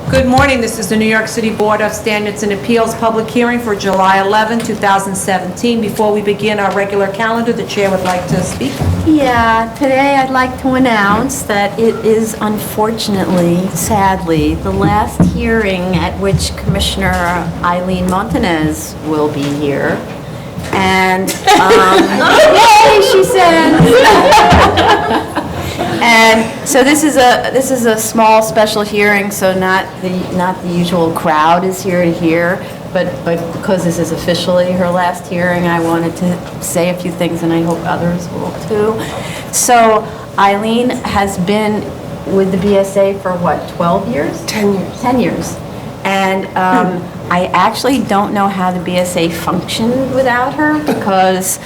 Good morning. This is the New York City Board of Standards and Appeals public hearing for July 11, 2017. Before we begin our regular calendar, the chair would like to speak. Yeah, today I'd like to announce that it is unfortunately, sadly, the last hearing at which Commissioner Eileen Montanez will be here. And, yay, she said. And so this is a small special hearing, so not the usual crowd is here to hear, but because this is officially her last hearing, I wanted to say a few things, and I hope others will too. So Eileen has been with the BSA for what, 12 years? 10 years. 10 years. And I actually don't know how the BSA functioned without her, because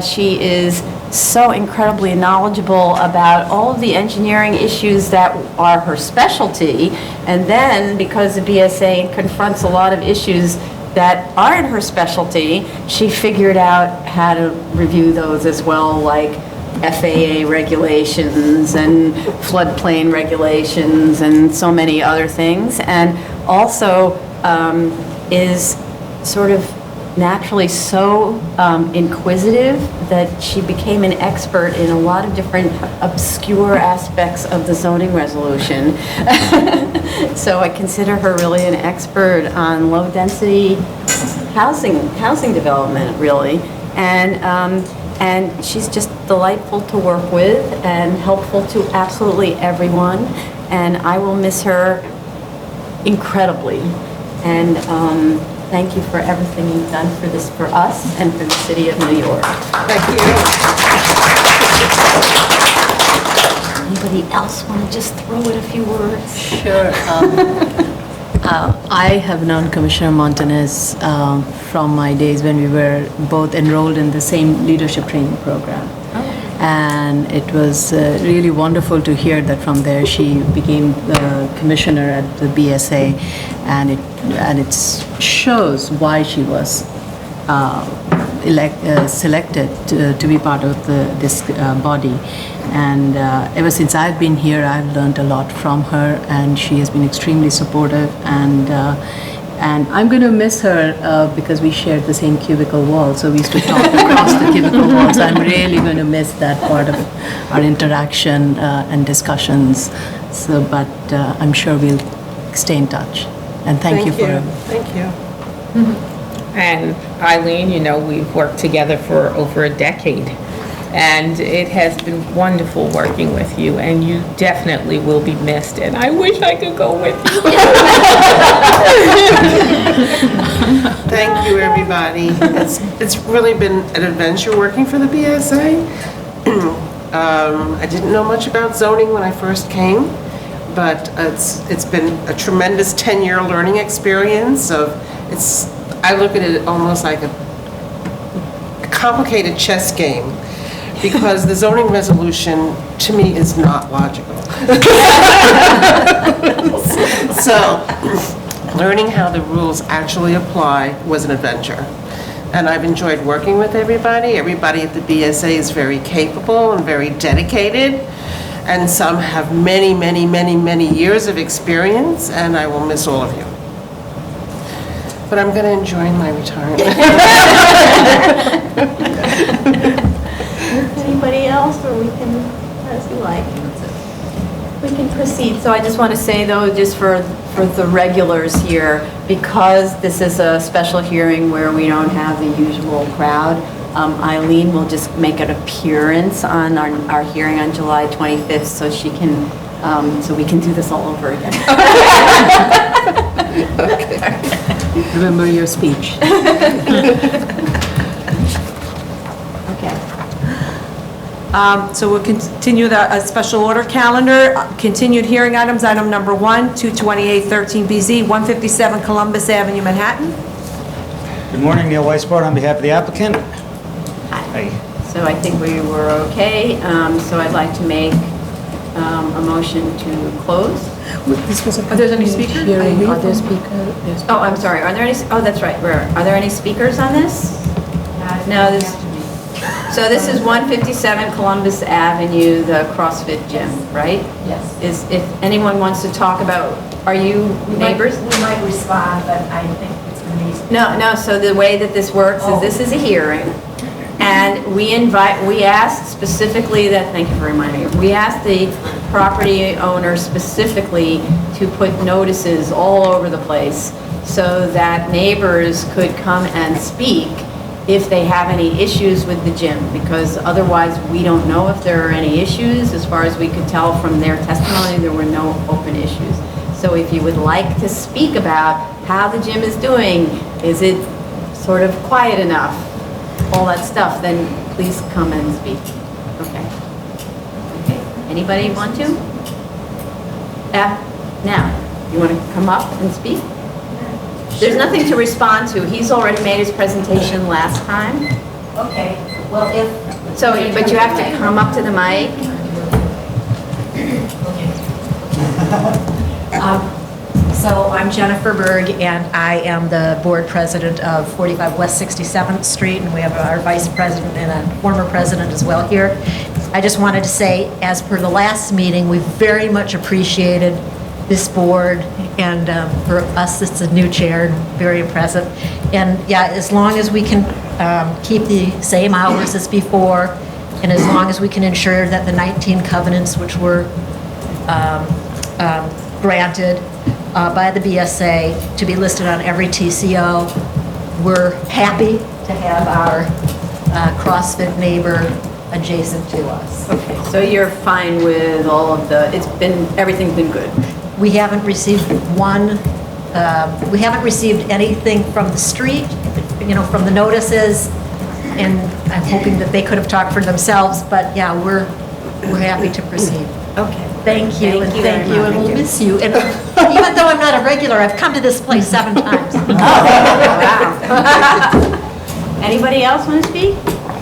she is so incredibly knowledgeable about all of the engineering issues that are her specialty. And then, because the BSA confronts a lot of issues that aren't her specialty, she figured out how to review those as well, like FAA regulations and floodplain regulations and so many other things. And also is sort of naturally so inquisitive that she became an expert in a lot of different obscure aspects of the zoning resolution. So I consider her really an expert on low-density housing development, really. And she's just delightful to work with and helpful to absolutely everyone. And I will miss her incredibly. And thank you for everything you've done for us and for the city of New York. Thank you. Anybody else want to just throw in a few words? Sure. I have known Commissioner Montanez from my days when we were both enrolled in the same leadership training program. And it was really wonderful to hear that from there she became the commissioner at the BSA, and it shows why she was selected to be part of this body. And ever since I've been here, I've learned a lot from her, and she has been extremely supportive. And I'm going to miss her because we shared the same cubicle wall, so we used to talk across the cubicle walls. I'm really going to miss that part of our interaction and discussions. So, but I'm sure we'll stay in touch. And thank you for Thank you. And Eileen, you know, we've worked together for over a decade, and it has been wonderful working with you, and you definitely will be missed, and I wish I could go with you. Thank you, everybody. It's really been an adventure working for the BSA. I didn't know much about zoning when I first came, but it's been a tremendous 10-year learning experience. I look at it almost like a complicated chess game, because the zoning resolution, to me, is not logical. So, learning how the rules actually apply was an adventure. And I've enjoyed working with everybody. Everybody at the BSA is very capable and very dedicated. And some have many, many, many, many years of experience, and I will miss all of you. But I'm going to enjoy my retirement. Anybody else, or we can, as you like. We can proceed. So I just want to say, though, just for the regulars here, because this is a special hearing where we don't have the usual crowd, Eileen will just make an appearance on our hearing on July 25th, so she can, so we can do this all over again. Okay. Remember your speech. Okay. So we'll continue the special order calendar. Continued hearing items, item number 1, 22813BZ, 157 Columbus Avenue, Manhattan. Good morning, Neil Weisbord on behalf of the applicant. Hi. So I think we were okay. So I'd like to make a motion to close. Are there any speakers? Are there speakers? Oh, I'm sorry. Are there any? Oh, that's right. Are there any speakers on this? No. So this is 157 Columbus Avenue, the CrossFit gym, right? Yes. If anyone wants to talk about Are you neighbors? We might respond, but I think it's going to be... No, so the way that this works is this is a hearing, and we asked specifically that, thank you for reminding me, we asked the property owner specifically to put notices all over the place so that neighbors could come and speak if they have any issues with the gym, because otherwise we don't know if there are any issues. As far as we could tell from their testimony, there were no open issues. So if you would like to speak about how the gym is doing, is it sort of quiet enough, all that stuff, then please come and speak. Okay. Okay. Anybody want to? Now, you want to come up and speak? There's nothing to respond to. He's already made his presentation last time. Okay, well, if... So, but you have to come up to the mic. So I'm Jennifer Berg, and I am the board president of 45 West 67th Street, and we have our vice president and a former president as well here. I just wanted to say, as per the last meeting, we very much appreciated this board, and for us, it's a new chair, very impressive. And yeah, as long as we can keep the same hours as before, and as long as we can ensure that the 19 covenants which were granted by the BSA to be listed on every TCO, we're happy to have our CrossFit neighbor adjacent to us. Okay, so you're fine with all of the, everything's been good? We haven't received we haven't received anything from the street, from the notices, and I'm hoping that they could have talked for themselves, but yeah, we're happy to proceed. Okay. Thank you, and very thank you, much. and we'll miss you. And even though I'm not a regular, I've come to this place 7 times. Wow. Anybody else want to speak?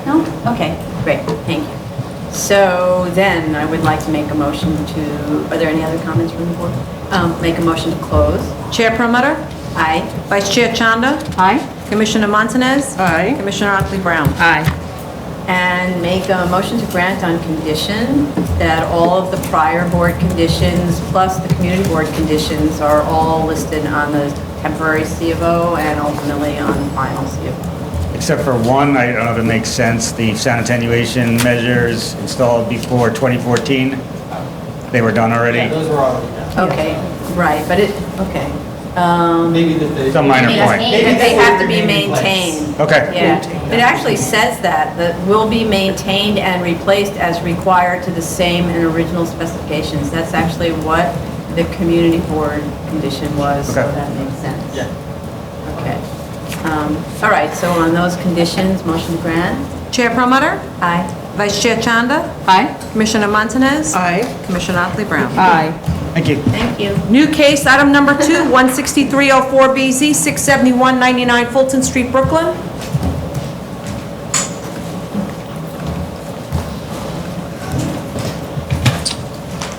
No? Okay, great, thank you. So then, I would like to make a motion to, are there any other comments from the board? Make a motion to close. Chair Promoter, Aye. Vice Chair Chanda, Aye. Commissioner Montanez, Aye. Commissioner Otley Brown. Aye. And make a motion to grant on condition that all of the prior board conditions, plus the community board conditions, are all listed on the temporary C of O and ultimately on the final C of O. Except for one, I don't know if it makes sense, the sound attenuation measures installed before 2014, they were done already. Yeah, those were already done. Okay, right, but okay. Maybe that they... It's a minor point. They have to be maintained. Okay. Yeah, it actually says that will be maintained and replaced as required to the same and original specifications. That's actually what the community board condition was, so Okay. that makes sense. Yeah. Okay. All right, so on those conditions, motion to grant? Chair Promoter, Aye. Vice Chair Chanda, Aye. Commissioner Montanez, Aye. Commissioner Otley Brown. Aye. Thank you. Thank you. New case, item number 2, 16304BZ, 67199 Fulton Street, Brooklyn.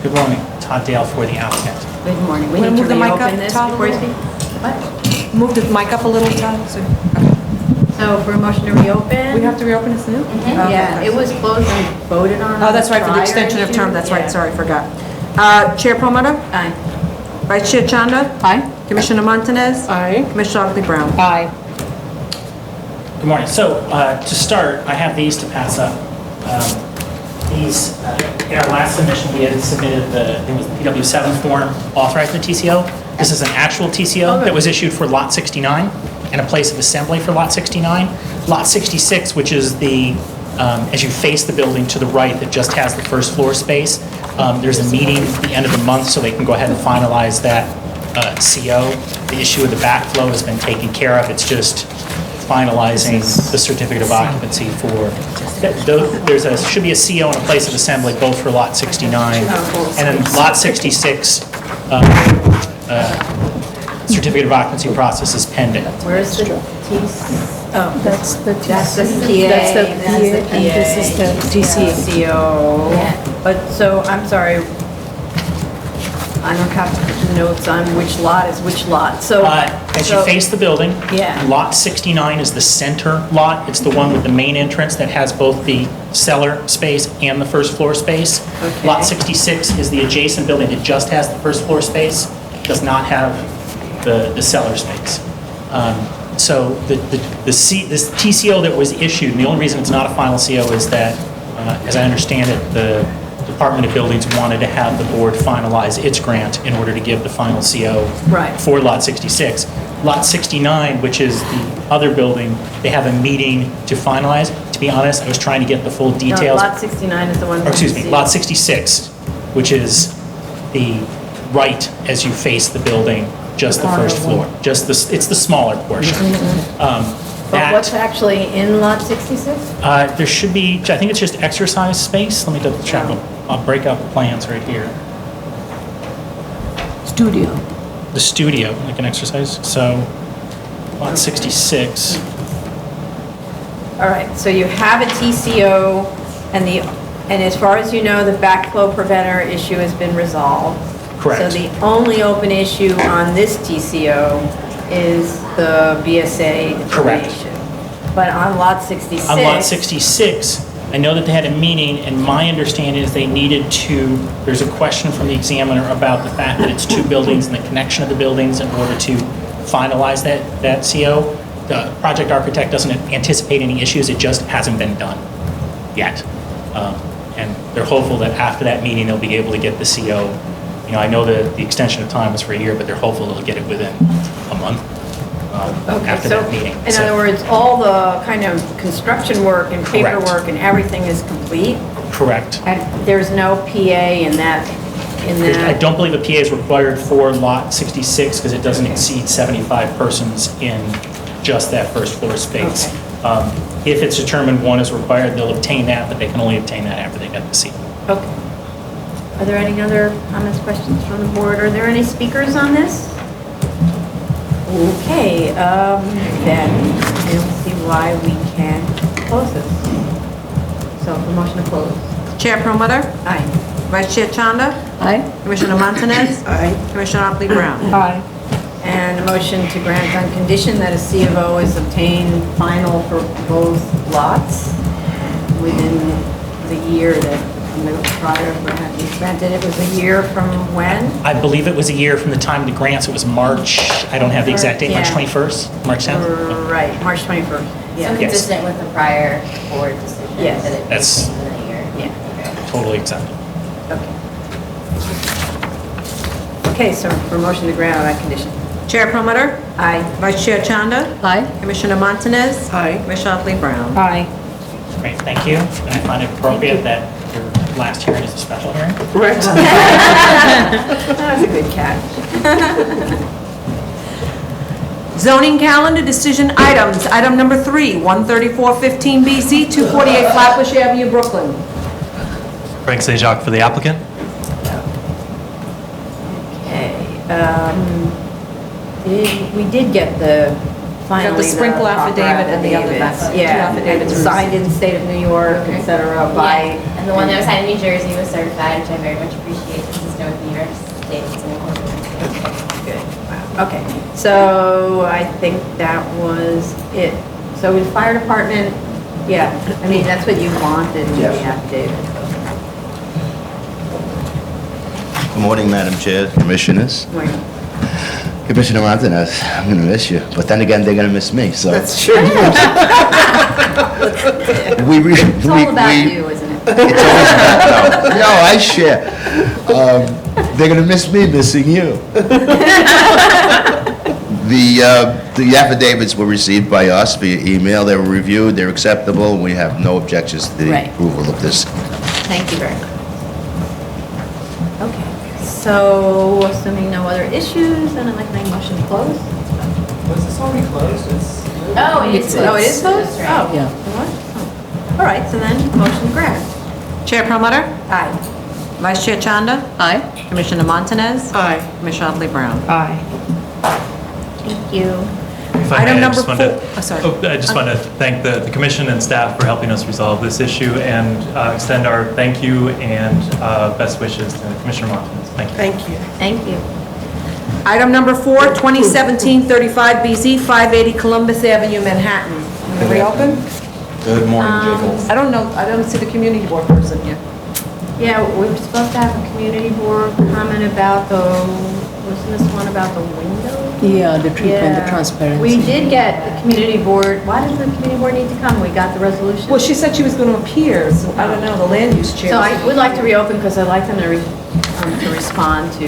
Good morning, Todd Dale for the applicant. Good morning. We Wanna need to move the mic up, reopen this Tom, a before you little? speak. What? Move the mic up a little, Todd. So for a motion to reopen? We have to reopen this new? Yeah, it was closed and voted on. Oh, that's right, for the prior extension of to- term, that's yeah. right, sorry, forgot. Chair Promoter, Aye. Vice Chair Chanda, Aye. Commissioner Montanez, Aye. Commissioner Otley Brown. Aye. Good morning. So to start, I have these to pass up. These, in our last submission, we had submitted I think it was the PW7 form authorizing the TCO. This is an actual TCO that was issued for Lot 69 and a place of assembly for Lot 69. Lot 66, which is the, as you face the building to the right that just has the first floor space, there's a meeting at the end of the month so they can go ahead and finalize that CO. The issue of the backflow has been taken care of. It's just finalizing the certificate of occupancy for, should be a CO and a place of assembly both for Lot 69. And then Lot 66, certificate of occupancy process is pending. Where's the T? Oh, That's the that's the PA. That's the PA, and this is the DC. CO. But, so, I'm sorry, I don't have notes on which lot is which lot, so. As you so- face the building, Yeah. Lot 69 is the center lot. It's the one with the main entrance that has both the cellar space and the first floor space. Okay. Lot 66 is the adjacent building that just has the first floor space. does not have the cellar space. So this TCO that was issued, and the only reason it's not a final CO is that, as I understand it, the Department of Buildings wanted to have the board finalize its grant in order to give the final CO Right. for Lot 66. Lot 69, which is the other building, they have a meeting to finalize. To be honest, I was trying to get the full No, details. Lot 69 is the one. Or, excuse me, with Lot the- 66, which is the right as you face the building, just the first floor. It's the smaller portion. But what's That, actually in Lot 66? there should be, I think it's just exercise space. Let me double check. I'll break out the plans right here. Studio. The studio, like an exercise. So, Lot 66. All right, so you have a TCO, and as far as you know, the backflow preventer issue has been resolved. Correct. So the only open issue on this TCO is the BSA Correct. determination. But on Lot 66... On Lot 66, I know that they had a meeting, and my understanding is they needed to, there's a question from the examiner about the fact that it's two buildings and the connection of the buildings in order to finalize that CO. The project architect doesn't anticipate any issues, it just hasn't been done yet. And they're hopeful that after that meeting, they'll be able to get the CO. You know, I know that the extension of time was for a year, but they're hopeful they'll get it within a month after so that meeting. in other words, all the kind of construction work and Correct. paperwork and everything is complete? Correct. And there's no PA in that? I don't believe a PA is required for Lot 66 because it doesn't exceed 75 persons in just that first floor space. If it's determined one is required, they'll obtain that, but they can only obtain that after they get the CO. Okay. Are there any other comments, questions from the board? Are there any speakers on this? Okay, then I don't see why we can close this. So, for motion to close. Chair Promoter, Aye. Vice Chair Chanda, Aye. Commissioner Montanez, Commissioner Otley Brown. Aye. And a motion to grant on condition that a C of O is obtained final for both lots within the year that the prior grant was granted. It was a year from when? I believe it was a year from the time of the grants. It was March, I don't have the exact date, March Yeah. 21st, March 10th? Right, March 21st. So Yeah. Yes. consistent with the prior board decision? Yes. That it That's- was within a year? Yeah. Totally acceptable. Okay. Okay, so for motion to grant on that condition. Chair Promoter, Aye. Vice Chair Chanda, Aye. Commissioner Montanez, Aye. Commissioner Otley Brown. Aye. Great, thank you. And I find it appropriate that your last hearing is a special hearing. Right. That was a good catch. Zoning calendar decision items. Item number 3, 13415BZ, 248 Flatbush Avenue, Brooklyn. Frank Sejoc for the applicant. Okay, we did get the, finally, the sprinkle proper affidavit and the other affidavits. two Yeah, affidavits and signed in the state of New York, et cetera, by... Yeah, and the one that was signed in New Jersey was certified, which I very much appreciate, consistent with New York State's and Good, wow, okay. So I think that was it. So with fire department, yeah, I mean, that's what you wanted in the affidavit. Good morning, Madam Chair, Commissioners. Wait. Commissioner Montanez, I'm going to miss you, but then again, they're going to miss me, so. That's true. It's all about you, isn't it? It's always about, no, I share. They're going to miss me missing you. The affidavits were received by us via email. They were reviewed, they're acceptable, and we have no objections to the Right. approval of this. Thank you very much. Okay, so assuming no other issues, then I'd like to make a motion to close. Was this already closed? It's. Oh, it is. Oh, it is closed? That's right. Oh, Yeah. what? Oh. All right, so then, motion to grant. Chair Promoter, Aye. Vice Chair Chanda, Aye. Commissioner Montanez, Aye. Commissioner Otley Brown. Aye. Thank you. If I Item may, I number just wanted- 4 oh, sorry. I just want to thank the commission and staff for helping us resolve this issue and extend our thank you and best wishes to Commissioner Montanez. Thank you. Thank you. Thank you. Item number 4, 2017-35BZ, 580 Columbus Avenue, Manhattan. Can we open? Good morning, Jiggles. I don't know, I don't see the community board person here. Yeah, we were supposed to have a community board comment about the Wasn't this one about the window? Yeah, the treatment, the Yeah. transparency. We did get the community board, why does the community board need to come? We got the resolution. Well, she said she was going to appear, so I don't know, the land use chair. So I would like to reopen because I'd like them to respond to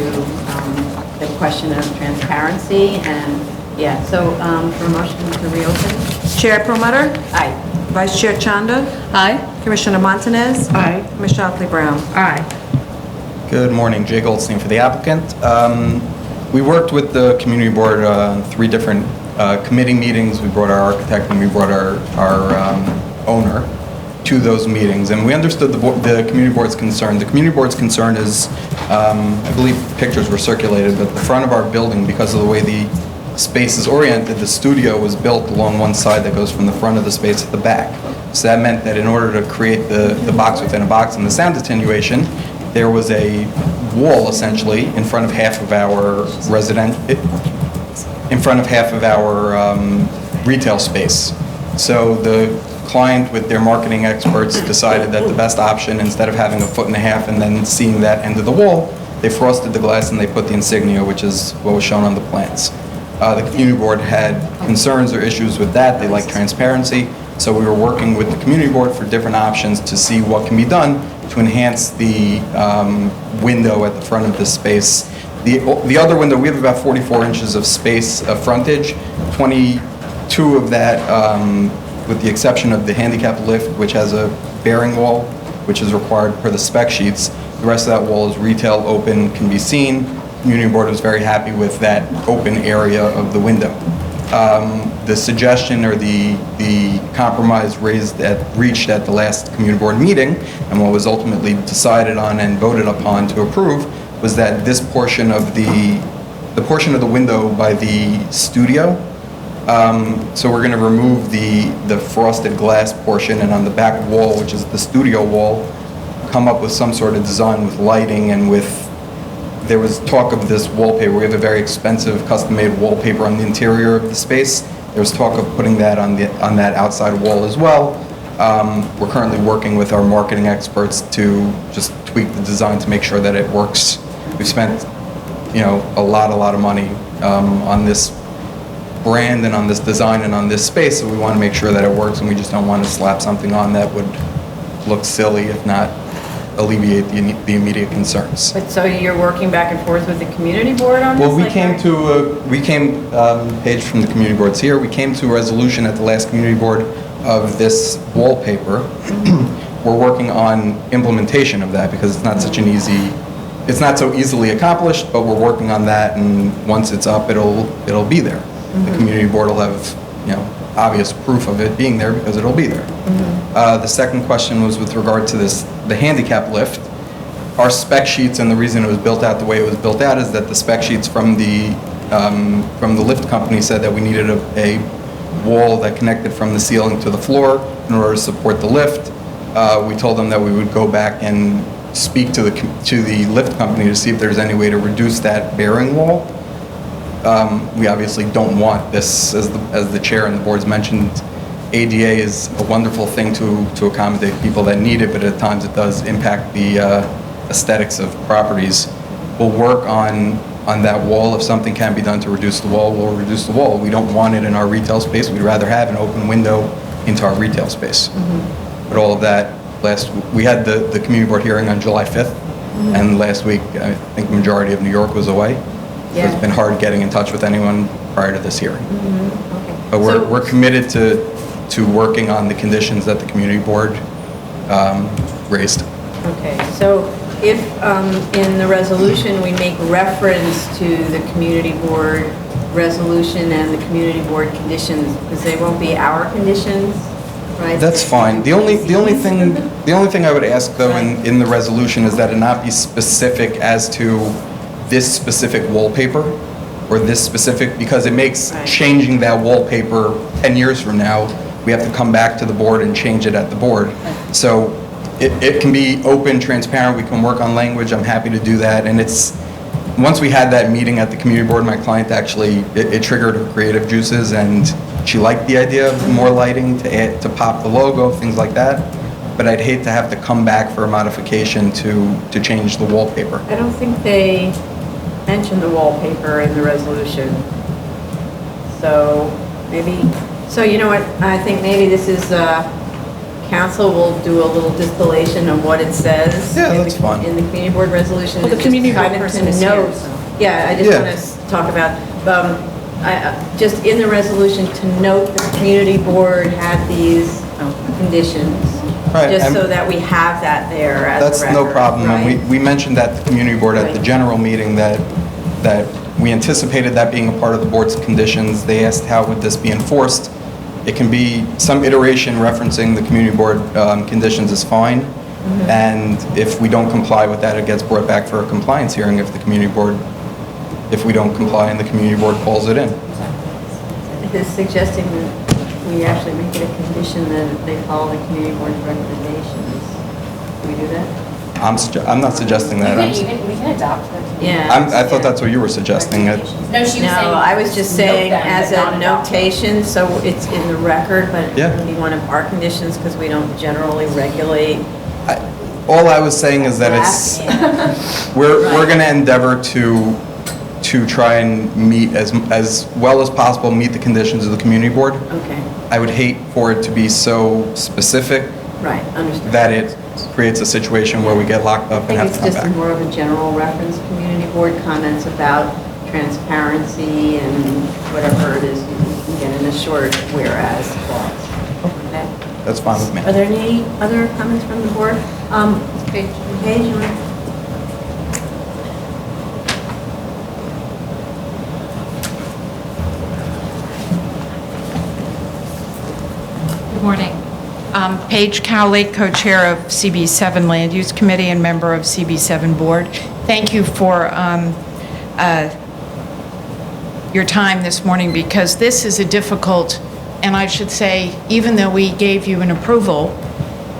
the question of transparency and, yeah, so for a motion to reopen? Chair Promoter, Aye. Vice Chair Chanda, Aye. Commissioner Montanez. Aye. Commissioner Otley Brown. Aye. Good morning, Jay Goldstein for the applicant. We worked with the community board on 3 different committee meetings. We brought our architect and we brought our owner to those meetings, and we understood the community board's concern. The community board's concern is, I believe pictures were circulated, but the front of our building, because of the way the space is oriented, the studio was built along one side that goes from the front of the space to the back. So that meant that in order to create the box within a box and the sound attenuation, there was a wall essentially in front of half of our retail space. So the client with their marketing experts decided that the best option, instead of having 1.5 feet and then seeing that end of the wall, they frosted the glass and they put the insignia, which is what was shown on the plans. The community board had concerns or issues with that. They like transparency. So we were working with the community board for different options to see what can be done to enhance the window at the front of the space. The other window, we have about 44 inches of space of frontage, 22 of that, with the exception of the handicap lift, which has a bearing wall, which is required per the spec sheets. The rest of that wall is retail, open, can be seen. Community board was very happy with that open area of the window. The suggestion or the compromise reached at the last community board meeting, and what was ultimately decided on and voted upon to approve, was that this portion of the portion of the window by the studio, so we're going to remove the frosted glass portion, and on the back wall, which is the studio wall, come up with some sort of design with lighting and with, there was talk of this wallpaper. We have a very expensive custom-made wallpaper on the interior of the space. There was talk of putting that on that outside wall as well. We're currently working with our marketing experts to just tweak the design to make sure that it works. We've spent, a lot of money on this brand and on this design and on this space, so we want to make sure that it works, and we just don't want to slap something on that would look silly, if not alleviate the immediate concerns. But so you're working back and forth with the community board on this? Well, Paige from the community board's here, we came to a resolution at the last community board of this wallpaper. We're working on implementation of that because it's not so easily accomplished, but we're working on that, and once it's up, it'll be there. The community board will have, obvious proof of it being there because it'll be there. The second question was with regard to the handicap lift. Our spec sheets, and the reason it was built out the way it was built out, is that the spec sheets from the lift company said that we needed a wall that connected from the ceiling to the floor in order to support the lift. We told them that we would go back and speak to the lift company to see if there's any way to reduce that bearing wall. We obviously don't want this, as the chair and the boards mentioned. ADA is a wonderful thing to accommodate people that need it, but at times it does impact the aesthetics of properties. We'll work on that wall. If something can be done to reduce the wall, we'll reduce the wall. We don't want it in our retail space. We'd rather have an open window into our retail space. But all of that, we had the community board hearing on July 5th, and last week, I think the majority of New York was away. So it's been hard getting in touch with anyone prior to this hearing. But we're committed to working on the conditions that the community board raised. Okay, so if in the resolution we make reference to the community board resolution and the community board conditions, because they won't be our conditions, right? That's fine. The only thing I would ask though in the resolution is that it not be specific as to this specific wallpaper or this specific, because it makes changing that wallpaper 10 years from now, we have to come back to the board and change it at the board. So it can be open, transparent, we can work on language, I'm happy to do that. And once we had that meeting at the community board, my client actually, it triggered her creative juices, and she liked the idea of more lighting to pop the logo, things like that. But I'd hate to have to come back for a modification to change the wallpaper. I don't think they mention the wallpaper in the resolution. So maybe, so you know what, I think maybe this is, council will do a little distillation of what it says. Yeah, in that's the- fine. In the community board resolution. Well, the It's just community board kind of person to is here, note- so. Yeah, I just Yeah. want to talk about, just in the resolution to note the community board had these conditions. Right, Just and- so that we have that there as a That's record. no problem, and right? we mentioned at the community board at the Right. general meeting that we anticipated that being a part of the board's conditions. They asked how would this be enforced. It can be some iteration referencing the community board conditions is fine, and if we don't comply with that, it gets brought back for a compliance hearing if the community board, if we don't comply and the community board calls it in. Is suggesting that we actually make it a condition that they follow the community board's recommendations. Can we do that? I'm not suggesting that. We can adopt the community. Yeah. I thought that's what you were suggesting. No, she was saying. No, I was just note saying them, as but not a adopt them. notation, so it's in the record, but it Yeah. can be one of our conditions because we don't generally regulate. All I was saying is that it's, we're going to endeavor to try and meet as well as possible, meet the conditions of the community board. Okay, I would hate for it to be so specific right, understood. that it creates a situation where we get locked I up and think have it's to come just back. more of a general reference, community board comments about transparency and whatever it is you can get in a short whereas clause. Okay. That's fine with me. Are there any other comments from the board? Paige, you want? Good morning. Paige Cowley, co-chair of CB7 Land Use Committee and member of CB7 Board. Thank you for your time this morning because this is a difficult, and I should say, even though we gave you an approval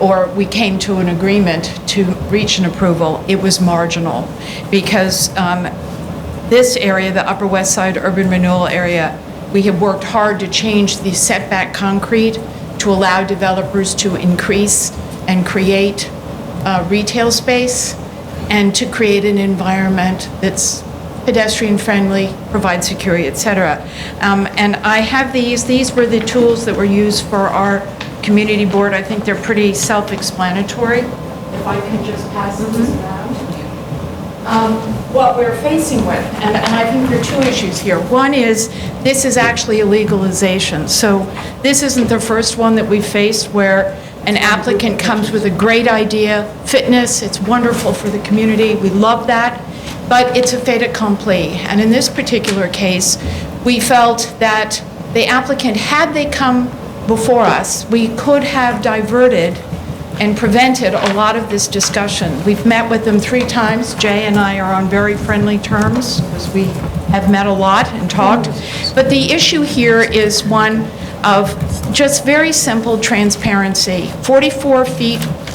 or we came to an agreement to reach an approval, it was marginal because this area, the Upper West Side urban renewal area, we have worked hard to change the setback concrete to allow developers to increase and create retail space and to create an environment that's pedestrian-friendly, provide security, et cetera. And I have these were the tools that were used for our community board. I think they're pretty self-explanatory. If I could just pass this around. What we're facing with, and I think there are two issues here. One is, this is actually a legalization. So this isn't the first one that we've faced where an applicant comes with a great idea, fitness, it's wonderful for the community, we love that, but it's a fait accompli. And in this particular case, we felt that the applicant, had they come before us, we could have diverted and prevented a lot of this discussion. We've met with them 3 times. Jay and I are on very friendly terms because we have met a lot and talked. But the issue here is one of just very simple transparency. 44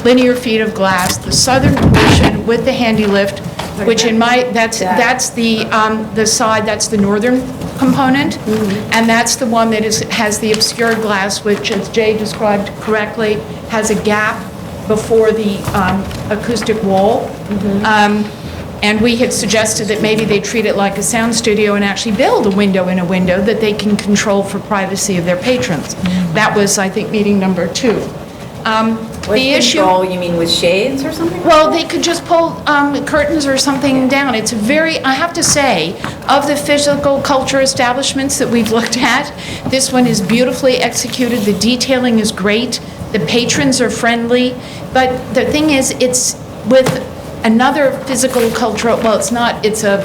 linear feet of glass, the southern portion with the handy lift, which in that's the side, that's the northern component, and that's the one that has the obscured glass, which, as Jay described correctly, has a gap before the acoustic wall. And we had suggested that maybe they treat it like a sound studio and actually build a window in a window that they can control for privacy of their patrons. That was, I think, meeting number 2. The issue, Control, you mean with shades or something? well, they could just pull curtains or something down. It's a very, I have to say, of the physical culture establishments that we've looked at, this one is beautifully executed. The detailing is great. The patrons are friendly. But the thing is, it's with another physical cultural, well, it's not, it's a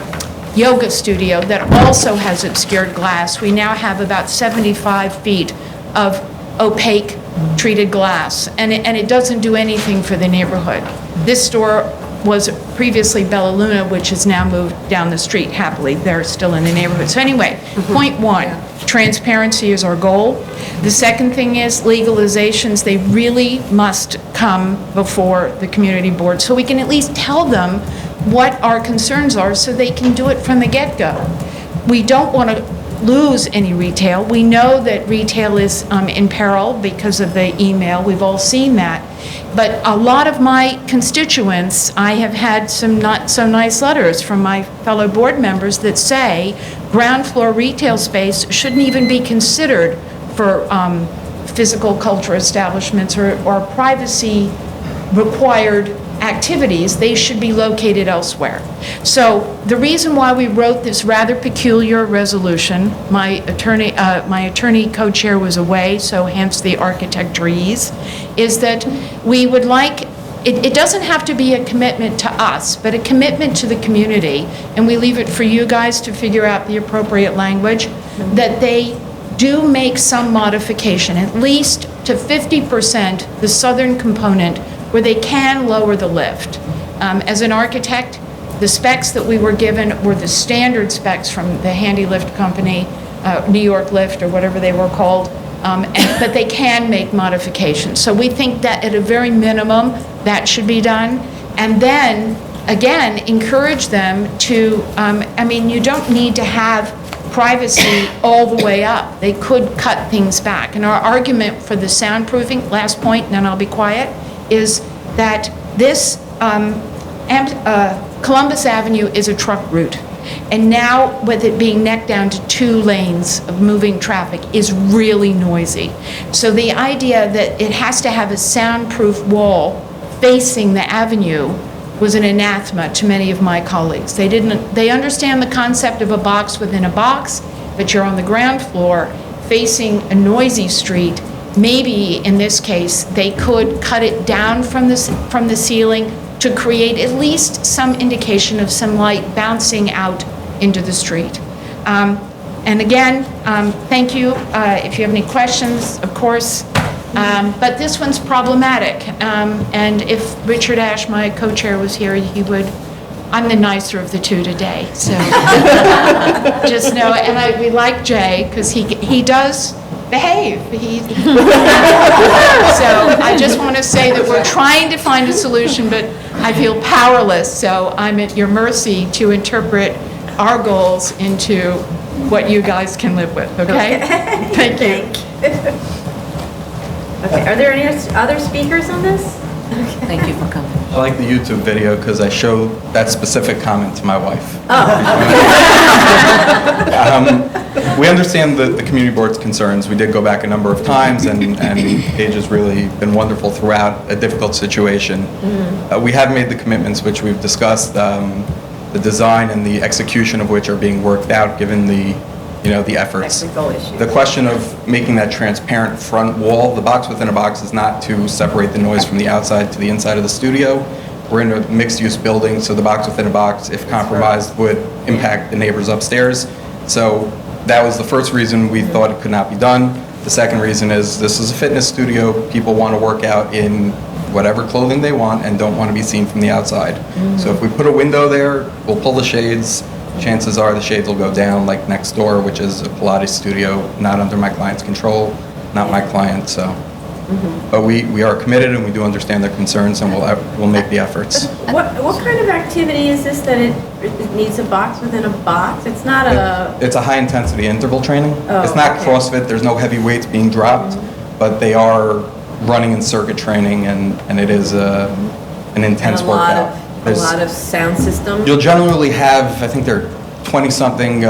yoga studio that also has obscured glass. We now have about 75 feet of opaque treated glass, and it doesn't do anything for the neighborhood. This store was previously Bella Luna, which has now moved down the street happily. They're still in the neighborhood. So anyway, point 1, transparency is our goal. The second thing is legalizations. They really must come before the community board so we can at least tell them what our concerns are so they can do it from the get-go. We don't want to lose any retail. We know that retail is in peril because of the email. We've all seen that. But a lot of my constituents, I have had some not so nice letters from my fellow board members that say ground floor retail space shouldn't even be considered for physical culture establishments or privacy required activities. They should be located elsewhere. So the reason why we wrote this rather peculiar resolution, my attorney co-chair was away, so hence the architecturese, is that we would like, it doesn't have to be a commitment to us, but a commitment to the community, and we leave it for you guys to figure out the appropriate language, that they do make some modification, at least to 50%, the southern component, where they can lower the lift. As an architect, the specs that we were given were the standard specs from the Handy Lift Company, New York Lift, or whatever they were called, but they can make modifications. So we think that at a very minimum, that should be done. And then, again, encourage them to, I mean, you don't need to have privacy all the way up. They could cut things back. And our argument for the soundproofing, last point, and then I'll be quiet, is that this Columbus Avenue is a truck route. And now, with it being necked down to 2 lanes of moving traffic, is really noisy. So the idea that it has to have a soundproof wall facing the avenue was an anathema to many of my colleagues. They understand the concept of a box within a box, but you're on the ground floor facing a noisy street. Maybe in this case, they could cut it down from the ceiling to create at least some indication of some light bouncing out into the street. And again, thank you. If you have any questions, of course. But this one's problematic. And if Richard Ash, my co-chair, was here, he would, I'm the nicer of the two today. So just know, and we like Jay, because he does behave. So I just want to say that we're trying to find a solution, but I feel powerless. So I'm at your mercy to interpret our goals into what you guys can live with, okay? Thank you. Okay, are there any other speakers on this? Thank you for coming. I like the YouTube video because I show that specific comment to my wife. We understand the community board's concerns. We did go back a number of times, and Paige has really been wonderful throughout a difficult situation. We have made the commitments which we've discussed, the design and the execution of which are being worked out given the efforts. Technical issues. The question of making that transparent front wall, the box within a box, is not to separate the noise from the outside to the inside of the studio. We're in a mixed-use building, so the box within a box, if compromised, would impact the neighbors upstairs. So that was the first reason we thought it could not be done. The second reason is this is a fitness studio. People want to work out in whatever clothing they want and don't want to be seen from the outside. So if we put a window there, we'll pull the shades. Chances are the shades will go down, like next door, which is a Pilates studio, not under my client's control, not my client, so. But we are committed and we do understand their concerns, and we'll make the efforts. What kind of activity is this that it needs a box within a box? It's not a... It's a high-intensity interval training. Oh, It's not okay. CrossFit, there's no heavy weights being dropped, but they are running and circuit training, and it is an intense workout. A lot of sound system? You'll generally have, I think there are 20-something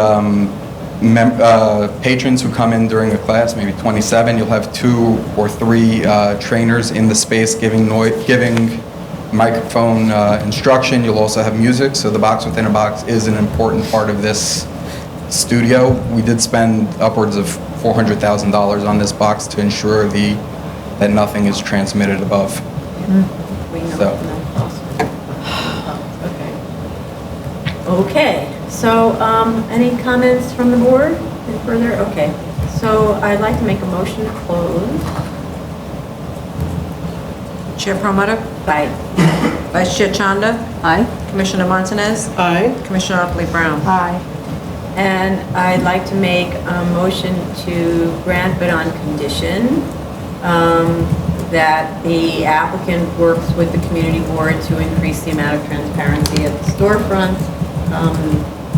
patrons who come in during a class, maybe 27. You'll have 2 or 3 trainers in the space giving microphone instruction. You'll also have music, so the box within a box is an important part of this studio. We did spend upwards of $400,000 on this box to ensure that nothing is transmitted above. So. Okay, so any comments from the board? Any further? Okay, so I'd like to make a motion to close. Chair Promoter? Aye. Vice Chair Chanda? Aye. Commissioner Montanez? Aye. Commissioner Opley Brown? Aye. And I'd like to make a motion to grant, but on condition, that the applicant works with the community board to increase the amount of transparency at the storefront,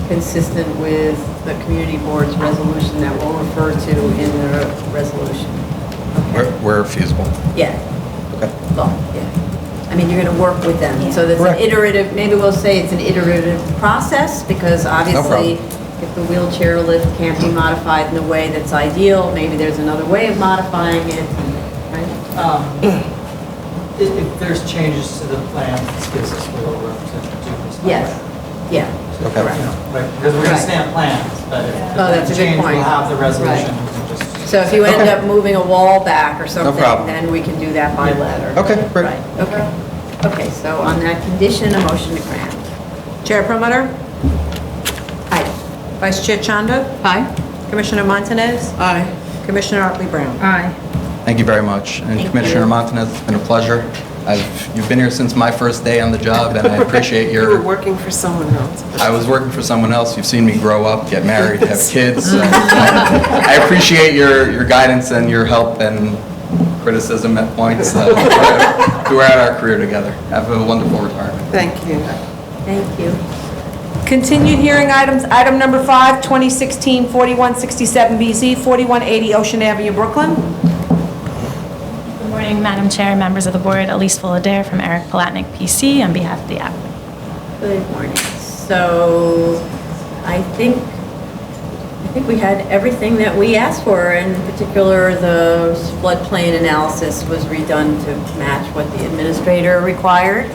consistent with the community board's resolution that we'll refer to in the resolution. Where feasible. Yeah. Okay. Well, yeah. I mean, you're going to work with them. So that's an Correct. iterative, maybe we'll say it's an iterative process, because obviously, if the wheelchair lift can't be modified in a way that's ideal, maybe there's another way of modifying it, right? If there's changes to the plan, this gives us wiggle room to do this. Yes, yeah. So, Okay. you know, right, because we're going Right. to stamp plans, but if Oh, that's a the good change, point. we'll have the resolution. Right. and just- So if you end up moving a wall back or something, problem. then we can do that by letter. Okay, great. Right, okay. Okay, so on that condition, a motion to grant. Chair Promoter? Aye. Vice Chair Chanda? Aye. Commissioner Montanez? Aye. Commissioner Otley Brown? Aye. Thank you very much. And Thank Commissioner you. Montanez, it's been a pleasure. You've been here since my first day on the job, and I appreciate You were your, working for someone else. I was working for someone else. You've seen me grow up, get married, have kids. So I appreciate your guidance and your help and criticism at points throughout our career together. Have a wonderful retirement. Thank you. Thank you. Continued hearing items. Item number 5, 2016-4167BZ, 4180 Ocean Avenue, Brooklyn. Good morning, Madam Chair, members of the board. Elise Fullader from Eric Palatnik, PC, on behalf of the applicant. Good morning. So I think we had everything that we asked for. In particular, the floodplain analysis was redone to match what the administrator required.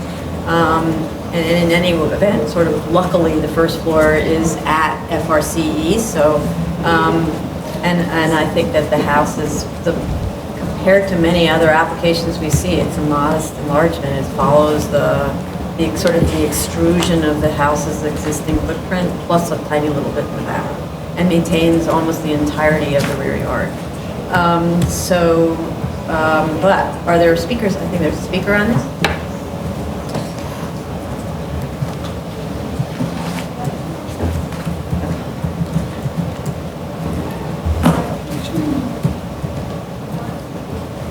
And in any event, sort of luckily, the first floor is at FRCE. So, and I think that the house is, compared to many other applications we see, it's a modest enlargement. It follows the sort of the extrusion of the house's existing footprint, plus a tiny little bit in the back, and maintains almost the entirety of the rear yard. But are there speakers? I think there's a speaker on this.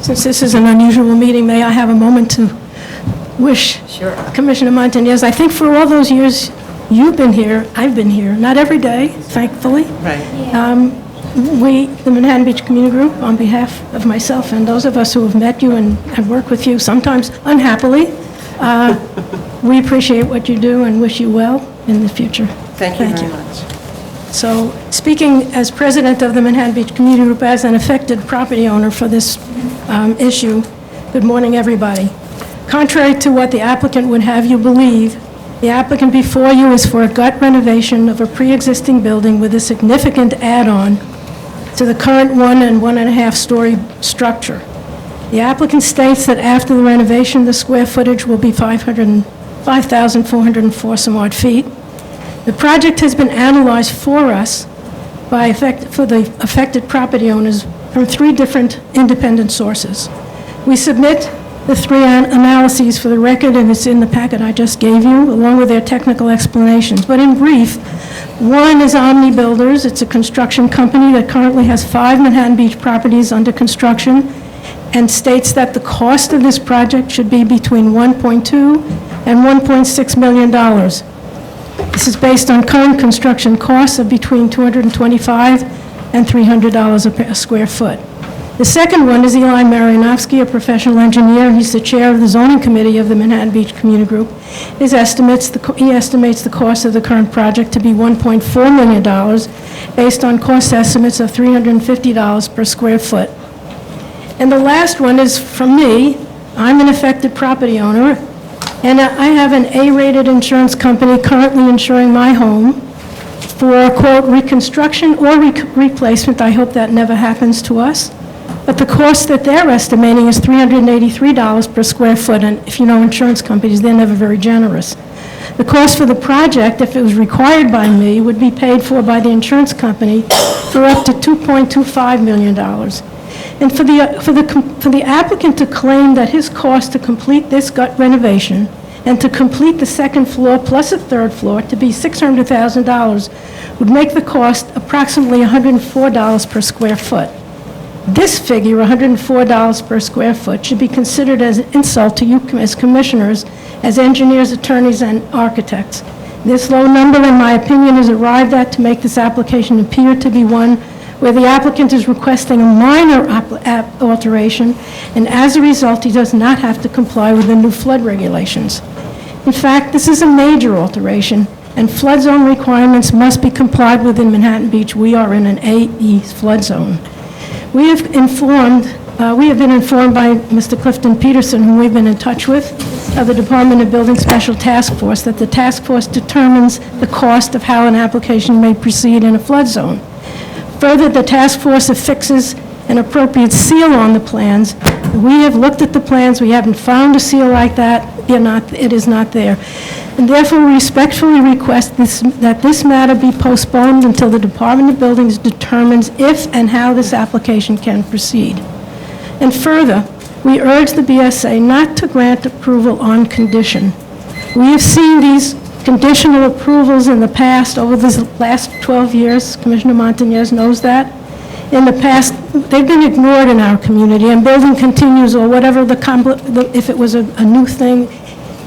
Since this is an unusual meeting, may I have a moment to wish Sure. Commissioner Montanez, I think for all those years you've been here, I've been here, not every day, thankfully. Right. We, the Manhattan Beach Community Group, on behalf of myself and those of us who have met you and have worked with you, sometimes unhappily, we appreciate what you do and wish you well in the future. Thank you very much. So, speaking as president of the Manhattan Beach Community Group, as an affected property owner for this issue, good morning, everybody. Contrary to what the applicant would have you believe, the applicant before you is for a gut renovation of a pre-existing building with a significant add-on to the current 1 and 1.5 story structure. The applicant states that after the renovation, the square footage will be 5,404 some odd feet. The project has been analyzed for us for the affected property owners from 3 different independent sources. We submit the 3 analyses for the record, and it's in the packet I just gave you, along with their technical explanations. But in brief, one is Omni Builders. It's a construction company that currently has 5 Manhattan Beach properties under construction, and states that the cost of this project should be between $1.2 and $1.6 million. This is based on current construction costs of between $225 and $300 a square foot. The second one is Eli Marianovsky, a professional engineer. He's the chair of the zoning committee of the Manhattan Beach Community Group. He estimates the cost of the current project to be $1.4 million, based on cost estimates of $350 per square foot. And the last one is from me. I'm an affected property owner, and I have an A-rated insurance company currently insuring my home for, quote, reconstruction or replacement. I hope that never happens to us. But the cost that they're estimating is $383 per square foot, and if you know insurance companies, they're never very generous. The cost for the project, if it was required by me, would be paid for by the insurance company for up to $2.25 million. And for the applicant to claim that his cost to complete this gut renovation and to complete the second floor plus a third floor to be $600,000 would make the cost approximately $104 per square foot. This figure, $104 per square foot, should be considered as an insult to you as commissioners, as engineers, attorneys, and architects. This low number, in my opinion, is arrived at to make this application appear to be one where the applicant is requesting a minor alteration, and as a result, he does not have to comply with the new flood regulations. In fact, this is a major alteration, and flood zone requirements must be complied with in Manhattan Beach. We are in an AE flood zone. We have been informed by Mr. Clifton Peterson, whom we've been in touch with, of the Department of Building Special Task Force, that the task force determines the cost of how an application may proceed in a flood zone. Further, the task force affixes an appropriate seal on the plans. We have looked at the plans, we haven't found a seal like that, it is not there. And therefore, we respectfully request that this matter be postponed until the Department of Buildings determines if and how this application can proceed. And further, we urge the BSA not to grant approval on condition. We have seen these conditional approvals in the past, over the last 12 years, Commissioner Montañez knows that. In the past, they've been ignored in our community, and building continues, or whatever if it was a new thing,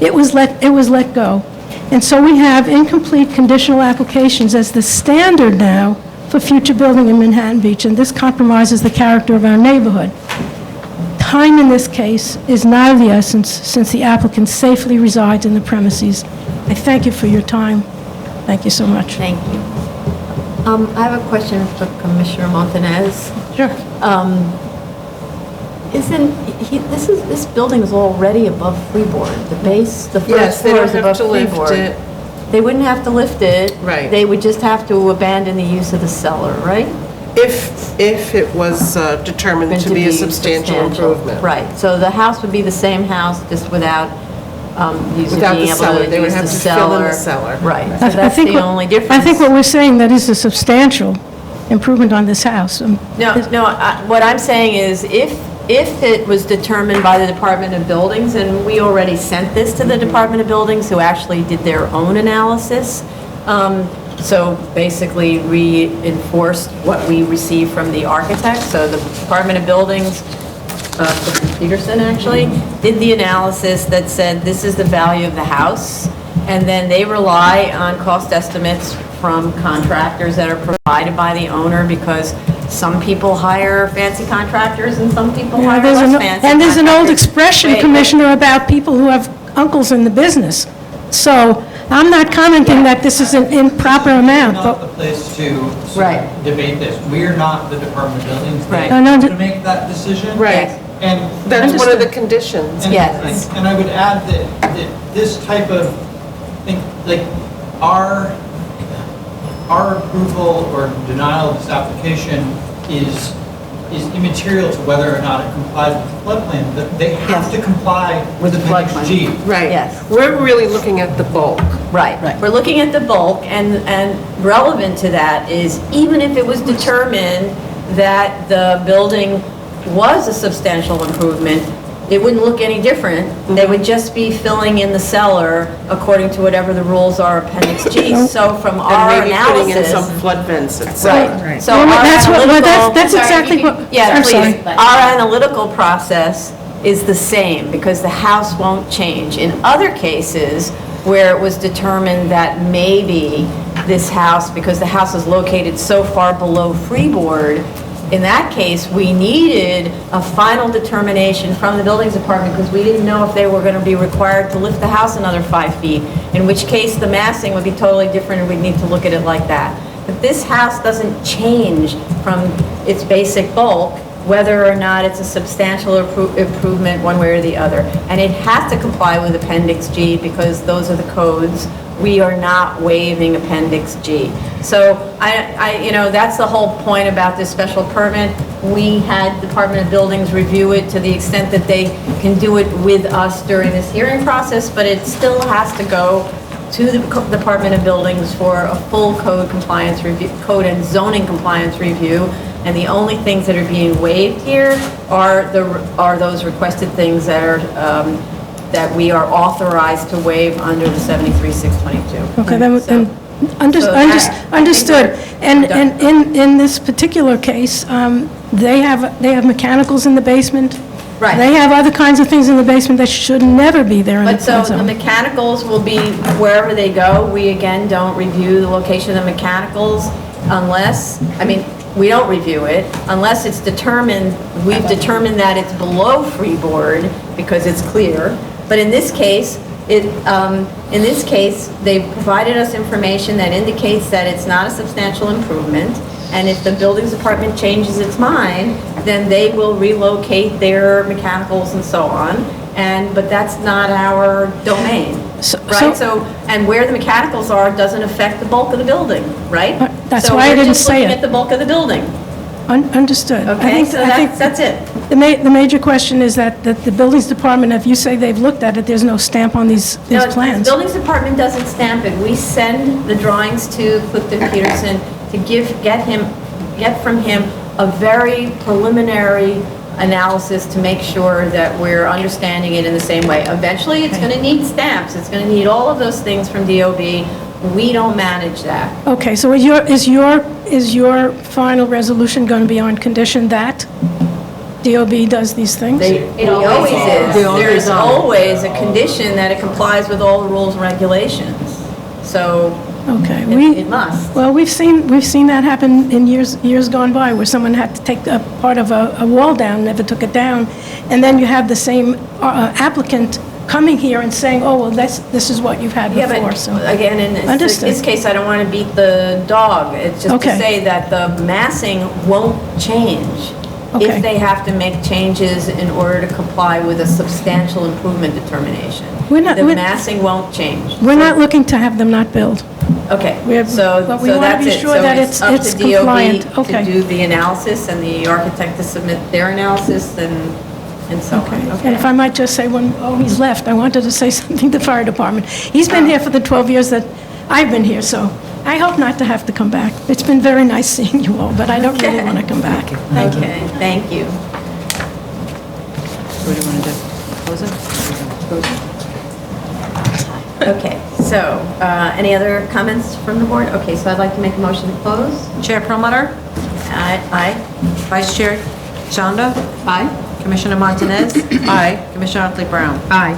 it was let go. And so we have incomplete conditional applications as the standard now for future building in Manhattan Beach, and this compromises the character of our neighborhood. Time in this case is now of the essence, since the applicant safely resides in the premises. I thank you for your time. Thank you so much. Thank you. I have a question for Commissioner Montanez. Sure. This building is already above freeboard. The base, the Yes, first they floor don't is have above to lift freeboard. it. They wouldn't have to lift it. Right. They would just have to abandon the use of the cellar, right? If it was determined to be a substantial improvement. Right, so the house would be the same house, just without Without being the able cellar, to they would use have the to fill in the cellar. cellar. Right, I so that's think the what- only difference. I think what we're saying, that is a substantial improvement on this house. No, what I'm saying is, if it was determined by the Department of Buildings, and we already sent this to the Department of Buildings, who actually did their own analysis, so basically reinforced what we received from the architect, so the Department of Buildings, Peterson actually, did the analysis that said this is the value of the house, and then they rely on cost estimates from contractors that are provided by the owner, because some people hire fancy contractors and some people hire less fancy. And there's an old contractors. expression, Wait, Commissioner, about people who have uncles in the business. So I'm not commenting that this is an improper amount, Not the but place to sort Right. of debate this. We're not the Department of Buildings. Right. They No, no, to make that decision. Right. And That's one of the conditions. And- Yes. And I would add that this type of thing, like our approval or denial of this application is immaterial to whether or not it complies with the floodplain. They have to comply with Appendix G. Right. Yes. We're really looking at the bulk. Right. We're looking at the bulk, and relevant to that is, even if it was determined that the building was a substantial improvement, it wouldn't look any different. They would just be filling in the cellar according to whatever the rules are, Appendix G. So from our And maybe putting in analysis. some flood vents, et cetera. Right. So Well, our that's what- well, analytical. that's Sorry, exactly you can- what- Yeah, I'm please. sorry. Our analytical process is the same, because the house won't change. In other cases, where it was determined that maybe this house, because the house is located so far below freeboard, in that case, we needed a final determination from the buildings department, because we didn't know if they were going to be required to lift the house another 5 feet, in which case the massing would be totally different, and we'd need to look at it like that. But this house doesn't change from its basic bulk, whether or not it's a substantial improvement one way or the other. And it has to comply with Appendix G, because those are the codes. We are not waiving Appendix G. So that's the whole point about this special permit. We had Department of Buildings review it to the extent that they can do it with us during this hearing process, but it still has to go to the Department of Buildings for a full code compliance review, code and zoning compliance review. And the only things that are being waived here are those requested things that are that we are authorized to waive under the 73-622. Okay, then, understood. And in this particular case, they have mechanicals in the basement. Right. They have other kinds of things in the basement that should never be there in the But so flood the zone. mechanicals will be wherever they go. We, again, don't review the location of the mechanicals unless, we don't review it unless it's determined, we've determined that it's below freeboard because it's clear. But in this case, they've provided us information that indicates that it's not a substantial improvement. And if the buildings department changes its mind, then they will relocate their mechanicals and so on. But that's not our domain, right? So, and where the mechanicals are doesn't affect the bulk of the building, right? That's why I didn't say So we're just looking it. at the bulk of the building. Understood. Okay, so that's it. The major question is that the buildings department, if you say they've looked at it, there's no stamp on these No, plans. the buildings department doesn't stamp it. We send the drawings to Clifton Peterson to get from him a very preliminary analysis to make sure that we're understanding it in the same way. Eventually, it's going to need stamps. It's going to need all of those things from DOB. We don't manage that. Okay, so is your final resolution going to be on condition that DOB does these things? It always is. There's always a condition that it complies with all the rules and regulations. So Okay, it must. Well, we've seen that happen in years gone by, where someone had to take a part of a wall down, never took it down, and then you have the same applicant coming here and saying, oh, well, this is what you've had Yeah, before, but so. again, in this case, I don't want to beat the dog. It's just to Okay. say that the massing won't change Okay. if they have to make changes in order to comply with a substantial improvement determination. The massing won't change. We're not looking to have them not build. Okay, But we want to that's be it. sure So that it's it's up to compliant. DOB to Okay. do the analysis and the architect to submit their analysis and so on. And if I might just say he's left, I wanted to say something to the fire department. He's been here for the 12 years that I've been here, so I hope not to have to come back. It's been very nice seeing you all, but I don't really want to come back. Thank you. Okay, thank you. What do you want to do? Close it? Close it? Okay, so, any other comments from the board? Okay, so I'd like to make a motion to close. Chair Perlmutter? Aye. Vice Chair Chanda? Aye. Commissioner Montanez? Aye. Commissioner Otley Brown? Aye.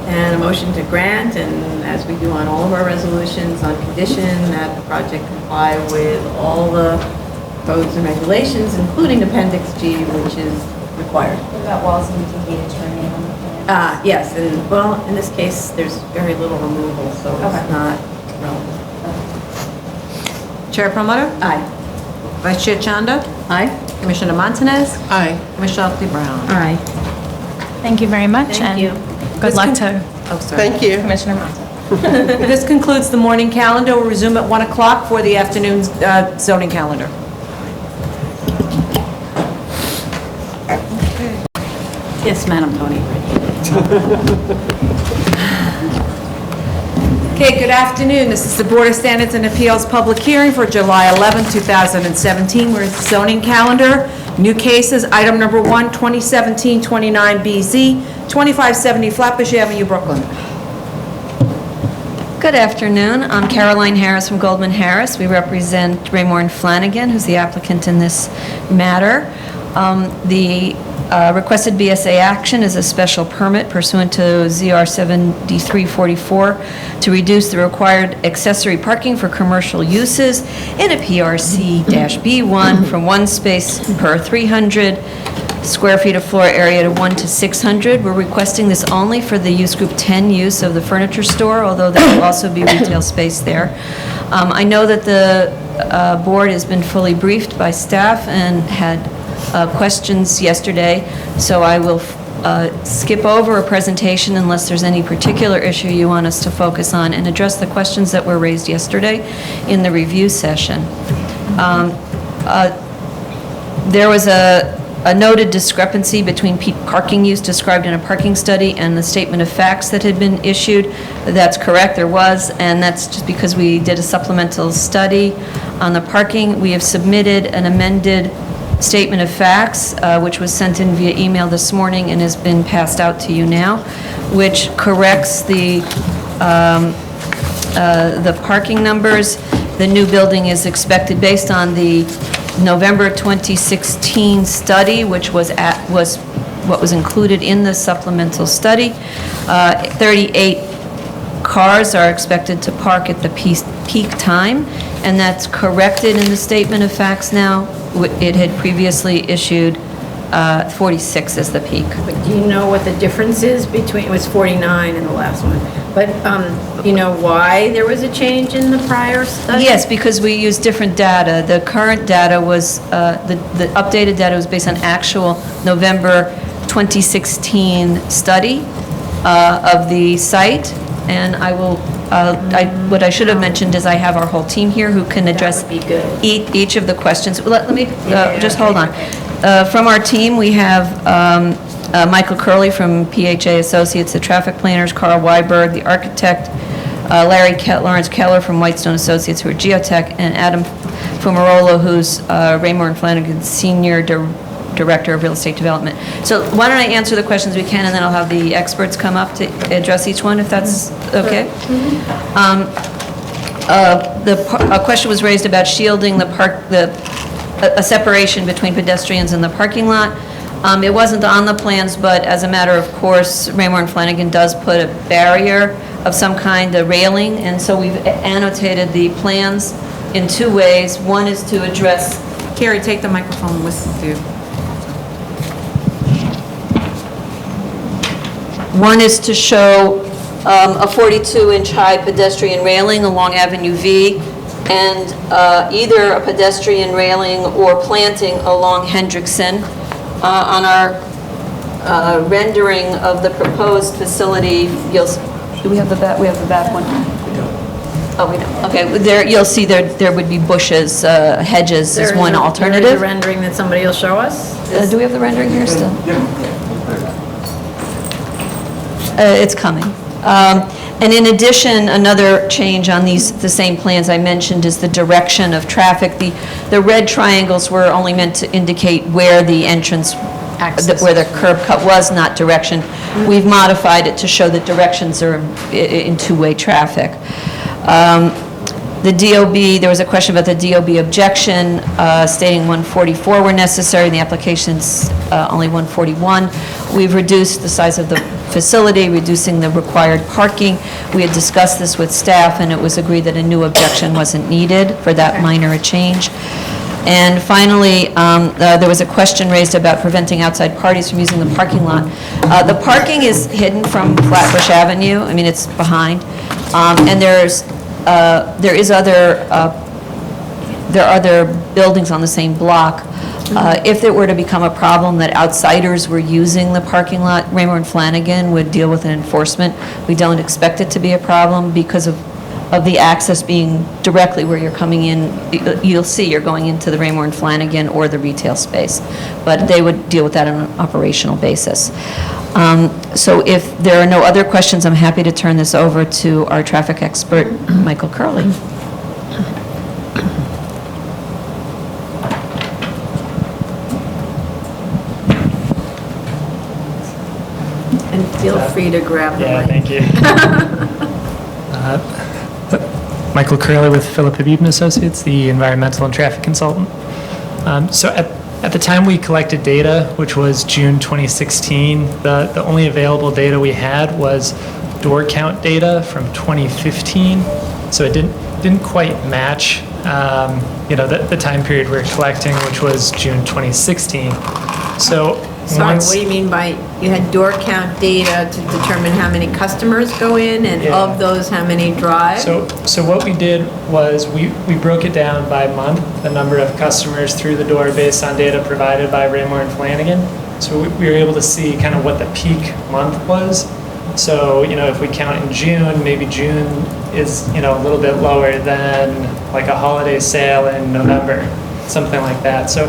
And a motion to grant, and as we do on all of our resolutions, on condition that the project comply with all the codes and regulations, including Appendix G, which is required. What about walls indicated to remain on the plan? Yes, and, well, in this case, there's very little removal, so it's not relevant. Chair Perlmutter? Aye. Vice Chair Chanda? Aye. Commissioner Montanez? Aye. Commissioner Otley Brown? Aye. Thank you very much. Thank you. Good luck to Oh, sorry. Thank you. Commissioner Montanez. This concludes the morning calendar. We'll resume at 1 o'clock for the afternoon zoning calendar. Yes, Madam Tony. Okay, good afternoon. This is the Board of Standards and Appeals public hearing for July 11, 2017. We're at zoning calendar. New cases, item number 1, 2017-29BZ, 2570 Flatbush Avenue, Brooklyn. Good afternoon. I'm Caroline Harris from Goldman Harris. We represent Raymore Flanagan, who's the applicant in this matter. The requested BSA action is a special permit pursuant to ZR 7344 to reduce the required accessory parking for commercial uses in a PRC-B1 from 1 space per 300 square feet of floor area to 1 to 600. We're requesting this only for the use group 10 use of the furniture store, although there will also be retail space there. I know that the board has been fully briefed by staff and had questions yesterday, so I will skip over a presentation unless there's any particular issue you want us to focus on and address the questions that were raised yesterday in the review session. There was a noted discrepancy between parking use described in a parking study and the statement of facts that had been issued. That's correct, there was, and that's just because we did a supplemental study on the parking. We have submitted an amended statement of facts, which was sent in via email this morning and has been passed out to you now, which corrects the parking numbers. The new building is expected, based on the November 2016 study, which was what was included in the supplemental study. 38 cars are expected to park at the peak time, and that's corrected in the statement of facts now. It had previously issued 46 as the peak. But do you know what the difference is between, it was 49 in the last one, but you know why there was a change in the prior study? Yes, because we use different data. The current data was, the updated data was based on actual November 2016 study of the site, and I will, what I should have mentioned is I have our whole team here who can address each of the questions. Let me, just hold on. From our team, we have Michael Curley from PHA Associates, the traffic planners, Carl Weiberg, the architect, Lawrence Keller from Whitestone Associates, who are geotech, and Adam Fumarola, who's Raymore and Flanagan's Senior Director of Real Estate Development. So why don't I answer the questions we can, and then I'll have the experts come up to address each one, if that's okay? A question was raised about shielding a separation between pedestrians and the parking lot. It wasn't on the plans, but as a matter of course, Raymore and Flanagan does put a barrier of some kind, a railing, and so we've annotated the plans in two ways. One is to address... Carrie, take the microphone with you. One is to show a 42-inch high pedestrian railing along Avenue V, and either a pedestrian railing or planting along Hendrickson. On our rendering of the proposed facility, do we have the back? We have the back one. Oh, we don't. Okay, there you'll see there would be bushes, hedges as one alternative. There's a rendering that somebody will show us? Do we have the rendering here still? It's coming. And in addition, another change on the same plans I mentioned is the direction of traffic. The red triangles were only meant to indicate where the entrance, where the curb cut was, not direction. We've modified it to show that directions are in two-way traffic. The DOB, there was a question about the DOB objection, stating 144 were necessary, and the application's only 141. We've reduced the size of the facility, reducing the required parking. We had discussed this with staff, and it was agreed that a new objection wasn't needed for that minor a change. And finally, there was a question raised about preventing outside parties from using the parking lot. The parking is hidden from Flatbush Avenue. I mean, it's behind. And there are other buildings on the same block. If it were to become a problem that outsiders were using the parking lot, Raymore and Flanagan would deal with an enforcement. We don't expect it to be a problem because of the access being directly where you're coming in. You'll see you're going into the Raymore and Flanagan or the retail space, but they would deal with that on an operational basis. So if there are no other questions, I'm happy to turn this over to our traffic expert, Michael Curley. And feel free to grab the mic. Thank you. Michael Curley with Philip Habib and Associates, the environmental and traffic consultant. So at the time we collected data, which was June 2016, the only available data we had was door count data from 2015. So it didn't quite match, the time period we're collecting, which was June 2016. So Sorry, what do you mean by, you had door count data to determine how many customers go in, and of those, how many drive? So what we did was we broke it down by month, the number of customers through the door based on data provided by Raymore and Flanagan. So we were able to see kind of what the peak month was. So, if we count in June, maybe June is, a little bit lower than like a holiday sale in November, something like that. So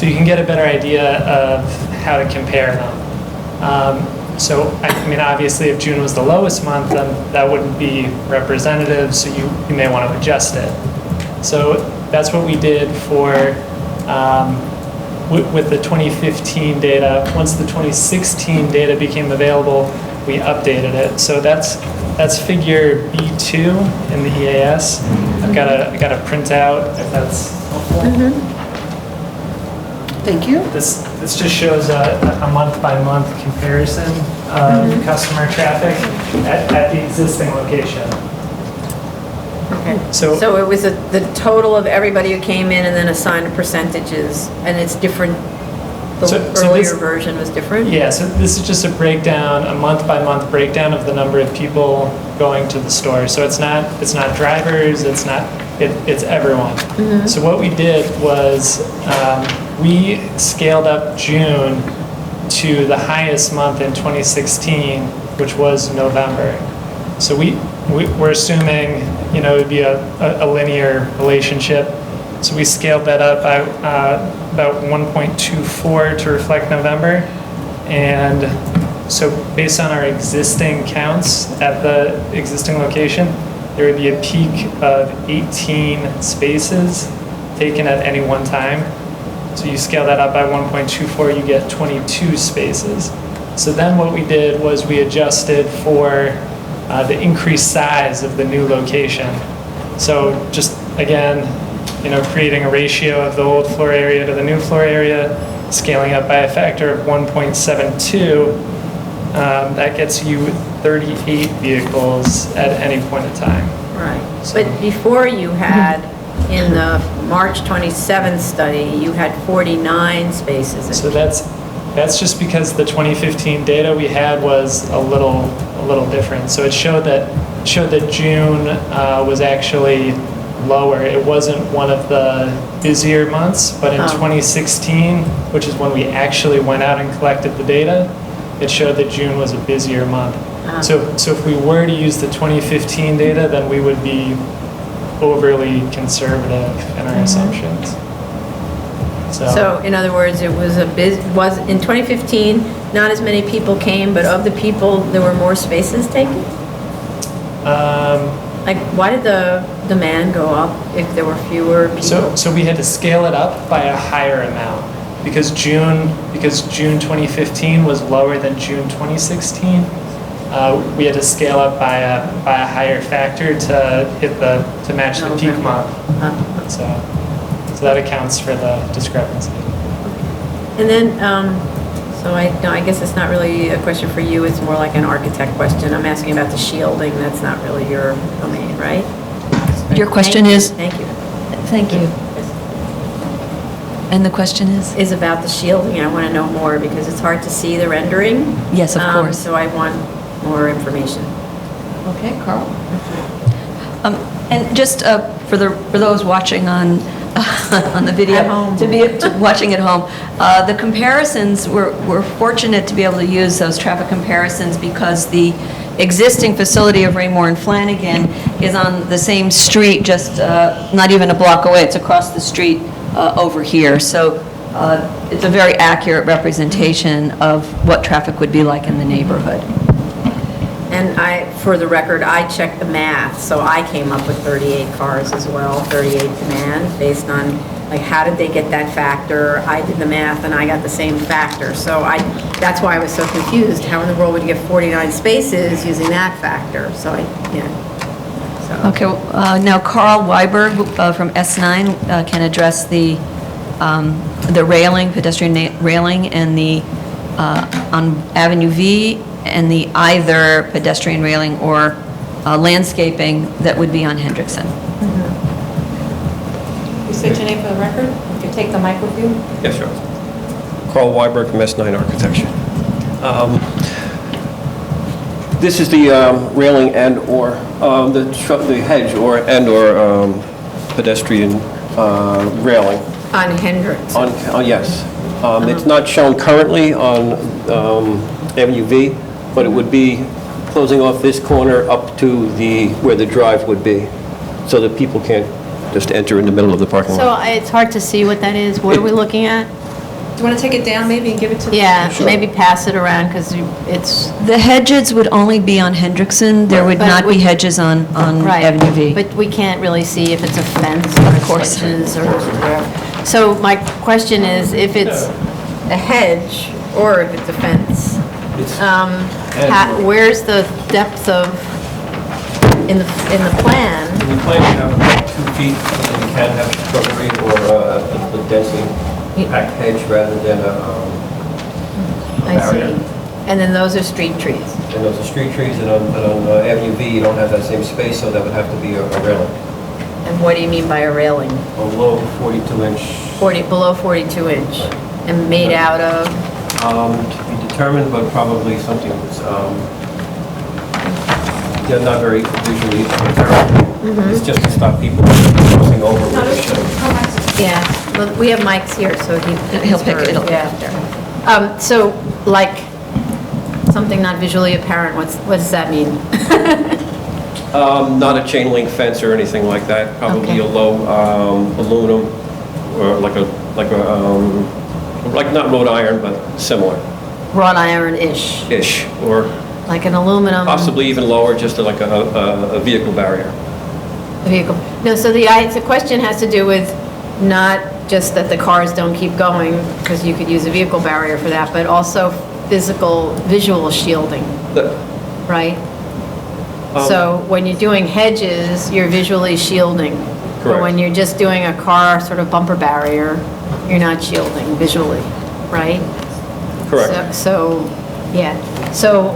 you can get a better idea of how to compare them. Obviously, if June was the lowest month, then that wouldn't be representative, so you may want to adjust it. So that's what we did for, with the 2015 data. Once the 2016 data became available, we updated it. So that's figure B2 in the EAS. I got a printout, if that's helpful. Thank you. This just shows a month-by-month comparison of customer traffic at the existing location. Okay. So- So it was the total of everybody who came in and then assigned percentages, and it's different, the So earlier this- version was different? Yeah, so this is just a breakdown, a month-by-month breakdown of the number of people going to the store. So it's not drivers, it's everyone. So what we did was, we scaled up June to the highest month in 2016, which was November. So we're assuming, it would be a linear relationship. So we scaled that up by about 1.24 to reflect November. And so based on our existing counts at the existing location, there would be a peak of 18 spaces taken at any one time. So you scale that up by 1.24, you get 22 spaces. So then what we did was we adjusted for the increased size of the new location. So just, again, creating a ratio of the old floor area to the new floor area, scaling up by a factor of 1.72, that gets you 38 vehicles at any point in time. Right. But before you had, in the March 27th study, you had 49 spaces. So that's just because the 2015 data we had was a little different. So it showed that June was actually lower. It wasn't one of the busier months, but in 2016, which is when we actually went out and collected the data, it showed that June was a busier month. So if we were to use the 2015 data, then we would be overly conservative in our assumptions. So in other words, it was was in 2015, not as many people came, but of the people, there were more spaces taken? Like, why did the demand go up if there were fewer people? So we had to scale it up by a higher amount because June 2015 was lower than June 2016. We had to scale up by a higher factor to match the peak month. So that accounts for the discrepancy. And then, I guess it's not really a question for you, it's more like an architect question. I'm asking about the shielding, that's not really your domain, right? Your question is? Thank you. Thank you. And the question is? Is about the shielding. I want to know more because it's hard to see the rendering. Yes, of course. So I want more information. Okay, Carl? And just for those watching on the video, At home. watching at home, the comparisons, we're fortunate to be able to use those traffic comparisons because the existing facility of Raymore and Flanagan is on the same street, just not even a block away. It's across the street over here. So it's a very accurate representation of what traffic would be like in the neighborhood. And for the record, I checked the math, so I came up with 38 cars as well, 38 demand, based on, like, how did they get that factor? I did the math and I got the same factor, so that's why I was so confused. How in the world would you get 49 spaces using that factor? So Okay, now Carl Weiberg from S9 can address the railing, pedestrian railing, and the on Avenue V, and the either pedestrian railing or landscaping that would be on Hendrickson. You state your name for the record? You take the mic with you? Yes, sure. Carl Weiberg from S9 Architecture. This is the railing and/or the hedge or pedestrian railing. On Hendrickson. Yes. It's not shown currently on Avenue V, but it would be closing off this corner up to where the drive would be, so that people can't just enter in the middle of the parking lot. So it's hard to see what that is. What are we looking at? Do you want to take it down maybe and give it to Yeah, Sure. maybe pass it around because it's... The hedges would only be on Hendrickson. There would But not be would- hedges on Right. Avenue V. But we can't really see if it's a fence or course. hedges or whatever. So my question is, if it's a hedge or if it's a fence. where's the depth of, in the plan? In the plan, you have about 2 feet, and you can have shrubbery or a densely packed hedge rather than a I barrier. see. And then those are street trees. And those are street trees, and on Avenue V, you don't have that same space, so that would have to be a railing. And what do you mean by a railing? A low 42-inch. Below 42 inch, and made out of? To be determined, but probably something that's, not very visually apparent. It's just to stop people crossing over with the show. Yeah, well, we have mics here, so He'll pick it up. Yeah. So, like, something not visually apparent, what does that mean? Not a chain link fence or anything like that, probably Okay. a low aluminum, or like not wrought iron, but similar. Wrought iron-ish, Ish, or like an aluminum possibly even lower, just like a vehicle barrier. vehicle. No, so the question has to do with not just that the cars don't keep going, because you could use a vehicle barrier for that, but also visual shielding, right? So when you're doing hedges, you're visually shielding. But Correct. when you're just doing a car sort of bumper barrier, you're not shielding visually, right? Correct. So, yeah. So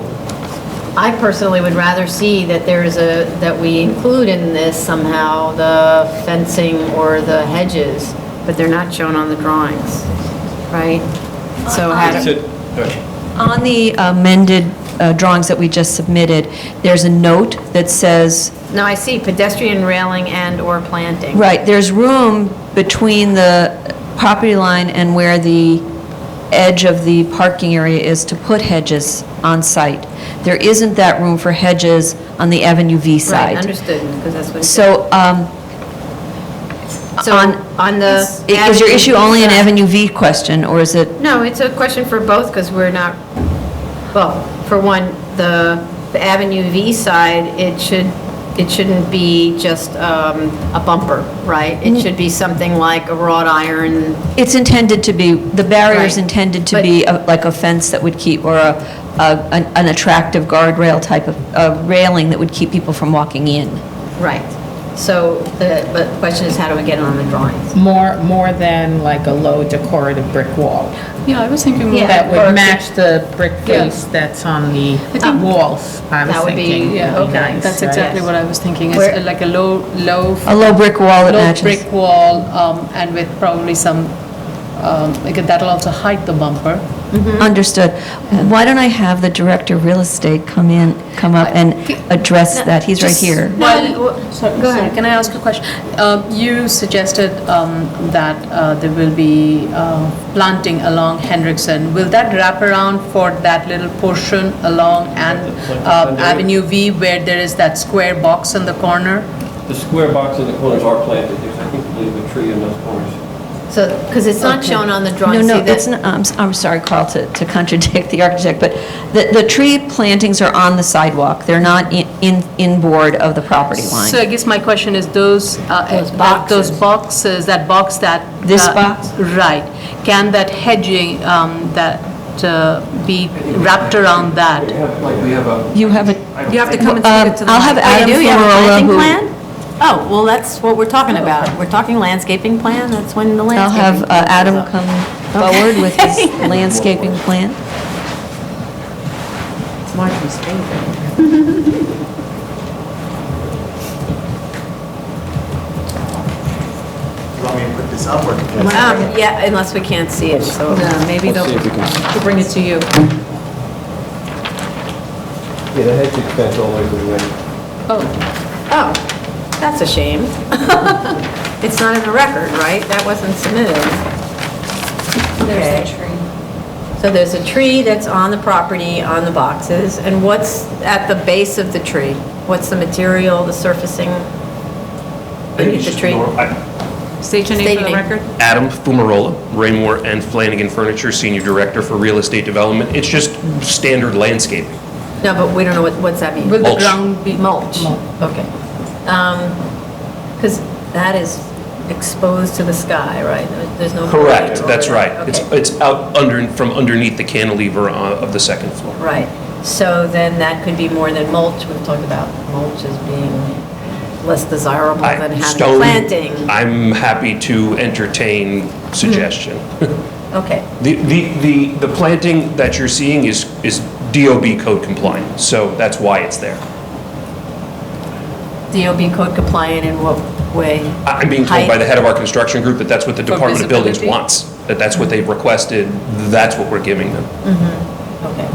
I personally would rather see that that we include in this somehow the fencing or the hedges, but they're not shown on the drawings, right? So how do... On the amended drawings that we just submitted, there's a note that says, No, I see pedestrian railing and/or planting. right, there's room between the property line and where the edge of the parking area is to put hedges on site. There isn't that room for hedges on the Avenue V side. Right, understood, because that's what... So, on the... is your issue only an Avenue V question, or is it? No, it's a question for both, because we're not, well, for one, the Avenue V side, it shouldn't be just a bumper, right? It should be something like a wrought iron... It's intended to be, the barrier's Right. intended to But- be like a fence that would keep, or an attractive guardrail type of railing that would keep people from walking in. Right. So, but the question is, how do we get it on the drawings? More than like a low decorative brick wall. Yeah, I was thinking more That or would if match the brick face that's on the walls, I was That would be- thinking. yeah, would be okay. nice, That's right? exactly what I was thinking, Where- it's like a low... A low brick wall that low matches. brick wall, and with probably some, that'll also hide the bumper. Understood. Why don't I have the Director of Real Estate come up and address that? He's right here. Go ahead. Can I ask a question? You suggested that there will be planting along Hendrickson. Will that wrap around for that little portion along Avenue V where there is that square box in the corner? The square box in the corners are planted. There's, I think, I believe a tree in those corners. So, because it's not shown on the No, drawing. no, See, it's not, I'm sorry, Carl, to contradict the architect, but the tree plantings are on the sidewalk. They're not in board of the property line. So I guess my question is those boxes, that box that... This box? Right. Can that hedging, be wrapped around that? We have a... You have a... You have to come and speak it to the I'll have mic. Adam Oh, you do? You have a Fumarola planting who- plan? Oh, well, that's what we're talking about. We're talking landscaping plan, that's when the I'll landscaping... have Adam come forward with his landscaping plan. It's Marjorie's favorite. You want me to put this up or? Yeah, unless we can't see it, so... Maybe Let's see if we can... We'll bring it to you. Yeah, the hedge extends all the way to the end. Oh, that's a shame. It's not in the record, right? That wasn't submitted. There's Okay. a tree. So there's a tree that's on the property, on the boxes, and what's at the base of the tree? What's the material, the surfacing beneath the tree? State your State name for the your name. record. Adam Fumarola, Raymore and Flanagan Furniture, Senior Director for Real Estate Development. It's just standard landscaping. No, but we don't know what's that mean? Will the Mulch. ground be... Mulch, okay. Because that is exposed to the sky, right? There's no... Correct, that's right. Okay. It's out from underneath the cantilever of the second floor. Right. So then that could be more than mulch. We've talked about mulch as being less desirable than having Stone, planting. I'm happy to entertain suggestion. Okay. The planting that you're seeing is DOB code compliant, so that's why it's there. DOB code compliant in what way? I'm being told by the head of our construction group that that's what the For Department of Buildings visibility? wants, that's what they've requested, that's what we're giving them. Okay.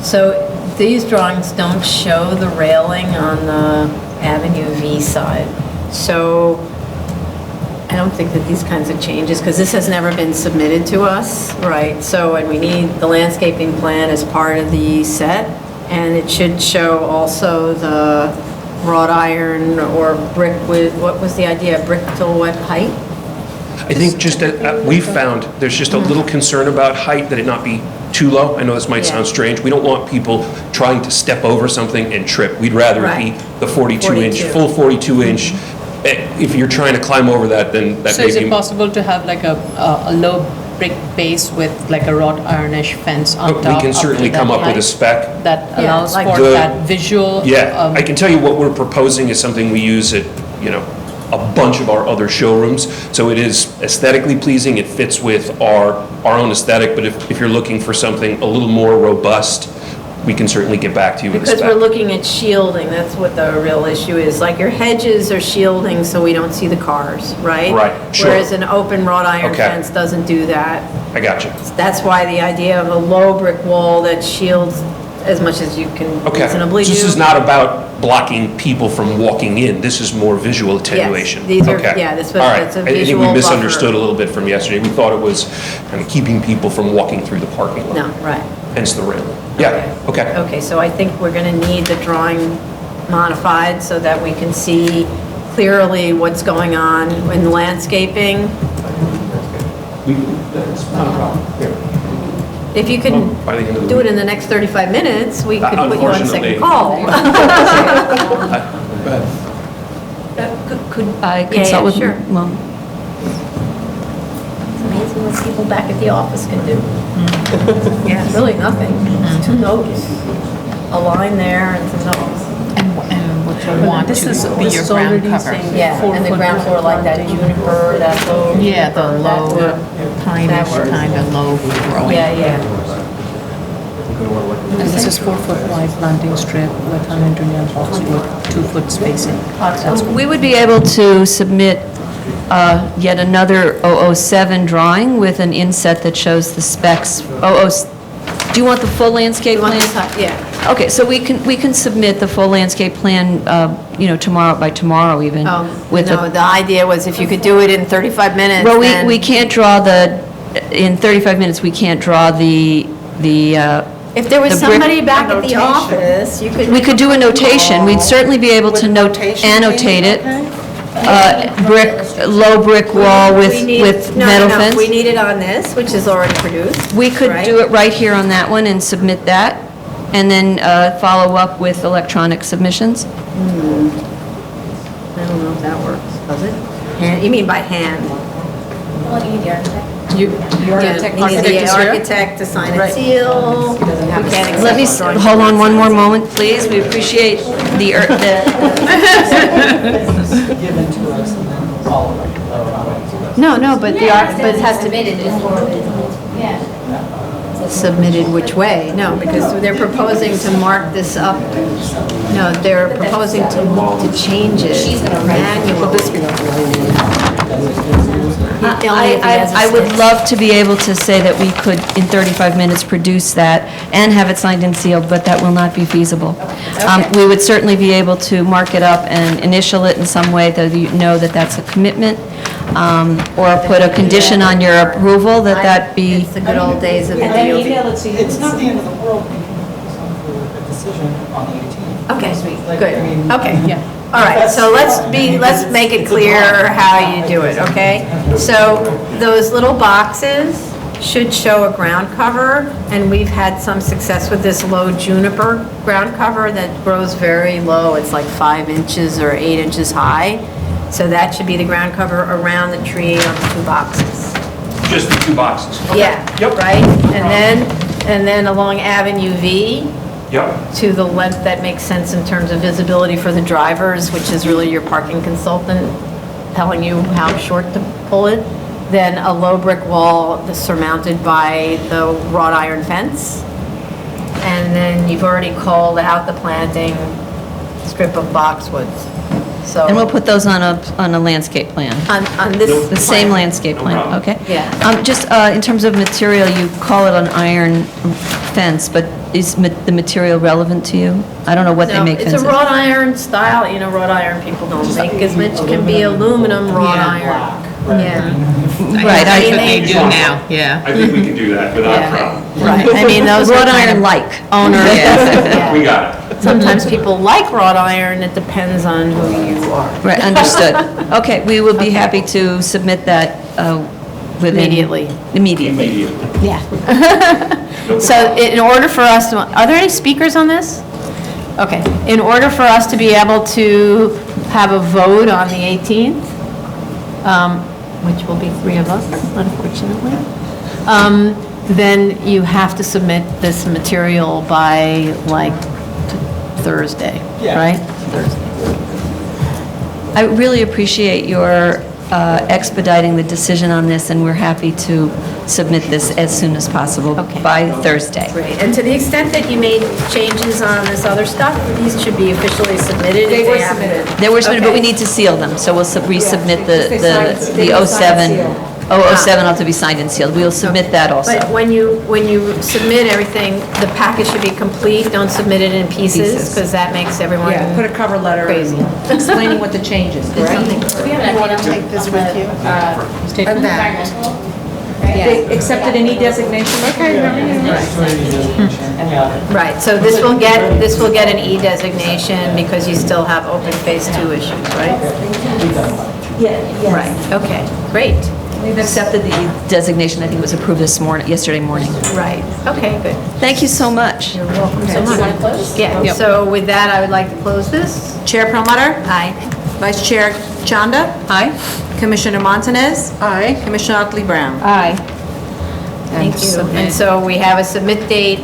So these drawings don't show the railing on the Avenue V side. So I don't think that these kinds of changes, because this has never been submitted to us, right? So, and we need the landscaping plan as part of the set, and it should show also the wrought iron or brick with, what was the idea, brick till what height? I think just that we found there's just a little concern about height, that it not be too low. I know this might sound strange. We don't want people trying to step over something and trip. We'd rather it be the 42-inch, full 42-inch. If you're trying to climb over that, then that So may is be... it possible to have like a low brick base with like a wrought ironish fence on top? We can certainly come up with a spec. That allows like for that visual. Yeah, I can tell you what we're proposing is something we use at, a bunch of our other showrooms. So it is aesthetically pleasing, it fits with our own aesthetic, but if you're looking for something a little more robust, we can certainly get back to you with a Because spec. we're looking at shielding, that's what the real issue is. Like your hedges are shielding so we don't see the cars, right? Right, sure. Whereas an open wrought iron Okay. fence doesn't do that. I got you. That's why the idea of a low brick wall that shields as much as you can Okay, reasonably so do. this is not about blocking people from walking in, this is more visual attenuation? these are- Okay. yeah, this was- All right. it's a I think visual we buffer. misunderstood a little bit from yesterday. We thought it was kind of keeping people from walking through the parking lot. No, right. Hence the railing. Yeah, okay. Okay, so I think we're going to need the drawing modified so that we can see clearly what's going on in landscaping. If you can By the end of the do it week. in the next 35 minutes, we could put you on Unfortunately. second call. Could I Yeah, consult with? sure. Well, It's amazing what people back at the office can do. Yeah, really nothing. It's 2 notes. A line there and some notes. And what you want to be your ground cover. Yeah, and the ground floor like that juniper, that low. Yeah, the juniper, low, that pineish works. kind of low growing. Yeah, yeah. And this is 4-foot wide planting strip with 120 boxwood, 2-foot spacing. That's we would be able to submit yet another 007 drawing with an inset that shows the specs. Do you want the full landscape plan? Yeah. Okay, so we can submit the full landscape plan, tomorrow, by tomorrow even. with No, the idea was if you could do it in 35 minutes, Well, then- we can't draw in 35 minutes, we can't draw the If there was the brick- somebody back at the office, you could. We could do a notation, we'd certainly be able to annotate it. Low brick wall with metal fence. We need it on this, which is already produced. We could do it right here on that one and submit that, and then follow up with electronic submissions. I don't know if that works, does it? You mean by hand? Well, you need the architect. You need the architect to sign and seal. We can't Let me, accept drawings. hold on one more moment, please. We appreciate the Given to us and then all of it. No, but it has to be submitted which way? No, because they're proposing to mark this up. No, they're proposing to change it manually. I would love to be able to say that we could, in 35 minutes, produce that and have it signed and sealed, but that will not be feasible. We would certainly be able to mark it up and initial it in some way that you know that that's a commitment, or put a condition on your approval that be... It's the good old days of the DOB. It's not the end of the world being for a decision on the 18th. Okay, good, okay. All right, so let's make it clear how you do it, okay? So those little boxes should show a ground cover, and we've had some success with this low juniper ground cover that grows very low. It's like 5 inches or 8 inches high. So that should be the ground cover around the tree on the 2 boxes. Just the 2 boxes? Yeah, right? And then along Avenue V, Yep. to the length that makes sense in terms of visibility for the drivers, which is really your parking consultant telling you how short to pull it. Then a low brick wall surmounted by the wrought iron fence. and then you've already called out the planting strip of boxwoods. So And we'll put those on a landscape plan. on this The same plan. landscape plan, okay? Yeah. Just in terms of material, you call it an iron fence, but is the material relevant to you? I don't know what they No, make it's fences. a wrought iron style, wrought iron people don't make as much, can be aluminum wrought iron. Yeah. Right, That's I- what they do now, yeah. I think we can do that without Yeah. problem. Right, I mean, those are Wrought kind iron of like. owners. Yeah. We got it. Sometimes people like wrought iron, it depends on who you are. Right, understood. Okay, we will be happy to submit that within... Immediately. Immediately. Yeah. So in order for us to, are there any speakers on this? Okay, in order for us to be able to have a vote on the 18th, which will be 3 of us, unfortunately, then you have to submit this material by like Thursday, right? I really appreciate your expediting the decision on this, and we're happy to submit this as soon as possible by Thursday. Great, and to the extent that you made changes on this other stuff, these should be officially submitted. They were submitted. They were submitted, but we Okay. need to seal them, so we'll resubmit they signed- the they signed 07. seal. 007 will have to be signed and sealed. We'll submit that also. But when you submit everything, the package should be complete, don't submit it in pieces, because that makes everyone Yeah, put a cover letter crazy. explaining what the changes, correct? Do we have an update on Take this with you. environmental? They accepted an e-designation? Okay. Right, so this will get an E designation because you still have open phase 2 issues, right? Yeah, Right, okay, great. We've accepted the designation, I think it was approved yesterday morning. Right, okay, good. Thank you so much. You're welcome so Do you much. want to close? Yeah, so with that, I would like to close this. Chair Perlmutter? Aye. Vice Chair Chanda? Aye. Commissioner Montanez? Aye. Commissioner Otley Brown? Aye. Thank you. And so we have a submit date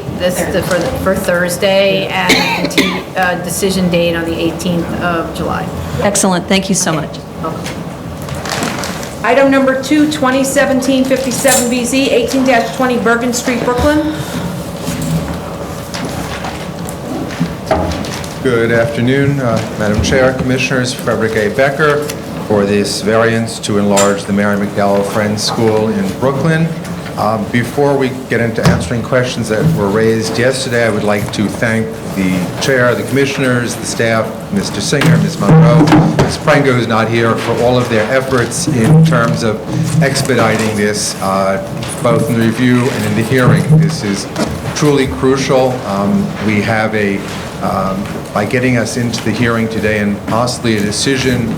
for Thursday and a decision date on the 18th of July. Excellent, thank you so much. Item number 2, 2017-57BZ, 18-20 Bergen Street, Brooklyn. Good afternoon, Madam Chair, Commissioners, Frederick A. Becker, for this variance to enlarge the Mary McDowell Friends School in Brooklyn. Before we get into answering questions that were raised yesterday, I would like to thank the Chair, the Commissioners, the staff, Mr. Singer, Ms. Monroe, Ms. Prango, who's not here, for all of their efforts in terms of expediting this, both in the review and in the hearing. This is truly crucial. We have by getting us into the hearing today and possibly a decision,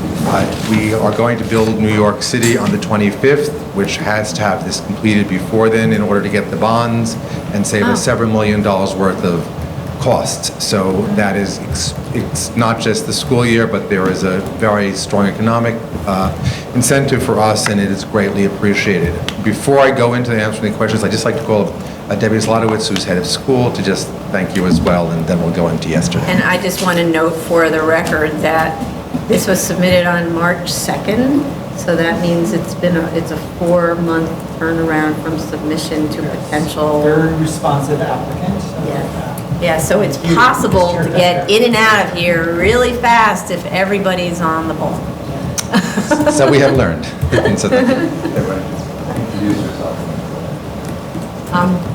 we are going to build New York City on the 25th, which has to have this completed before then in order to get the bonds and save us several $7 million worth of costs. So that is, it's not just the school year, but there is a very strong economic incentive for us, and it is greatly appreciated. Before I go into answering the questions, I'd just like to call Debbie Zlotowicz, who's head of school, to just thank you as well, and then we'll go into yesterday. And I just want to note for the record that this was submitted on March 2nd, so that means it's a 4-month turnaround from submission to potential. Very responsive applicant. Yeah, so it's possible to get in and out of here really fast if everybody's on the ball. So we have learned. And so thank you. Everybody, use yourself.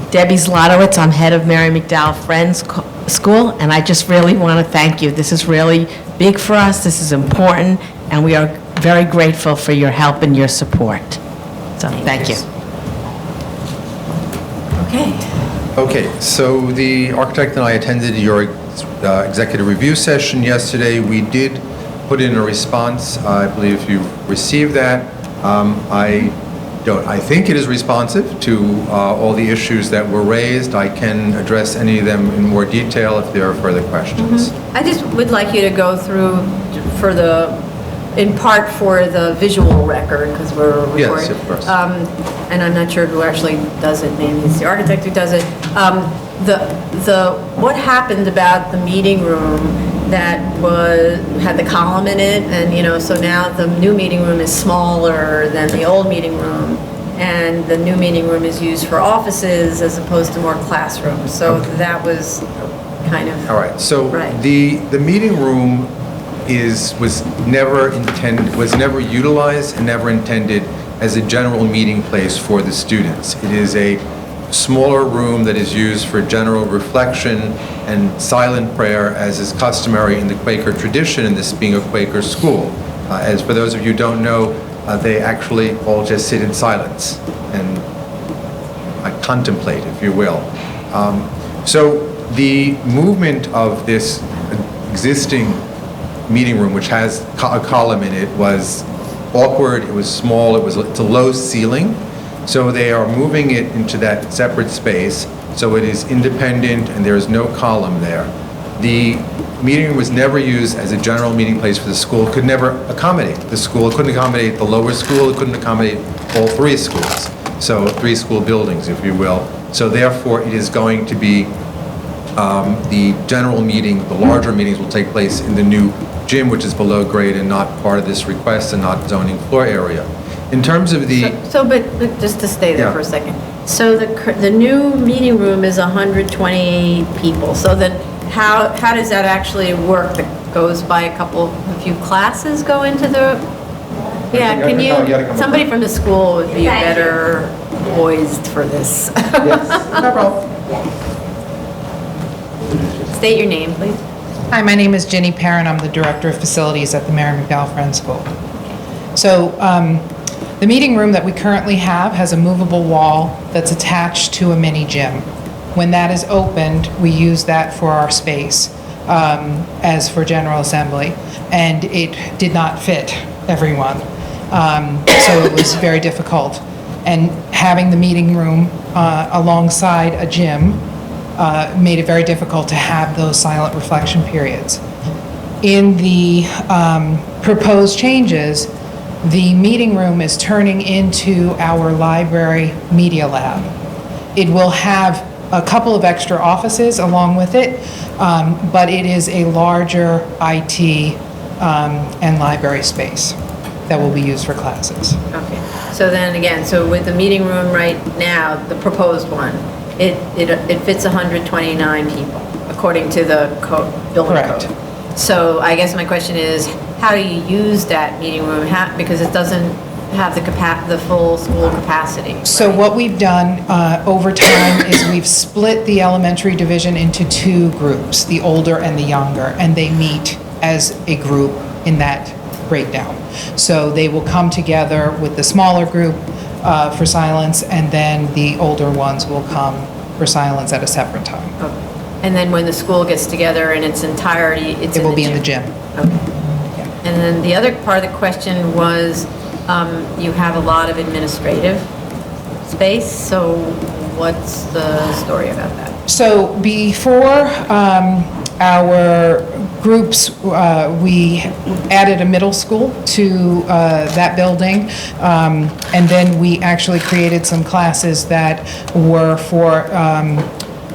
Debbie Zlotowicz, I'm head of Mary McDowell Friends School, and I just really want to thank you. This is really big for us, this is important, and we are very grateful for your help and your support. So, thank you. Okay. Okay, so the architect and I attended your executive review session yesterday. We did put in a response. I believe you received that. I think it is responsive to all the issues that were raised. I can address any of them in more detail if there are further questions. I just would like you to go through in part for the visual record, because we're recording. Yes, of course. And I'm not sure who actually does it, maybe it's the architect who does it. What happened about the meeting room that had the column in it, and so now the new meeting room is smaller than the old meeting room, and the new meeting room is used for offices as opposed to more classrooms. So that was kind of... All right, so Right. the meeting room was never utilized and never intended as a general meeting place for the students. It is a smaller room that is used for general reflection and silent prayer, as is customary in the Quaker tradition, and this being a Quaker school. As for those of you who don't know, they actually all just sit in silence and contemplate, if you will. So the movement of this existing meeting room, which has a column in it, was awkward, it was small, it's a low ceiling. So they are moving it into that separate space, so it is independent and there is no column there. The meeting room was never used as a general meeting place for the school. It could never accommodate the school. It couldn't accommodate the lower school. It couldn't accommodate all three schools. So 3 school buildings, if you will. So therefore, it is going to be the general meeting, the larger meetings will take place in the new gym, which is below grade and not part of this request and not zoning floor area. In terms of the... But just to stay there Yeah. for a second. So the new meeting room is 128 people. So then how does that actually work? That goes by a few classes go into the... Yeah, can you, somebody from the school would be better poised for this. Yes, no problem. State your name, please. Hi, my name is Jenny Parent. I'm the Director of Facilities at the Mary McDowell Friends School. So the meeting room that we currently have has a movable wall that's attached to a mini gym. When that is opened, we use that for our space as for General Assembly, and it did not fit everyone. So it was very difficult. And having the meeting room alongside a gym made it very difficult to have those silent reflection periods. In the proposed changes, the meeting room is turning into our library media lab. It will have a couple of extra offices along with it, but it is a larger IT and library space that will be used for classes. Okay. So then again, so with the meeting room right now, the proposed one, it fits 129 people, according to the building code. Correct. So I guess my question is, how do you use that meeting room? Because it doesn't have the full school capacity. So what we've done over time is we've split the elementary division into 2 groups, the older and the younger, and they meet as a group in that breakdown. So they will come together with the smaller group for silence, and then the older ones will come for silence at a separate time. Okay. And then when the school gets together in its entirety, It will be in the gym. Okay. And then the other part of the question was, you have a lot of administrative space, so what's the story about that? So before our groups, we added a middle school to that building, and then we actually created some classes that were for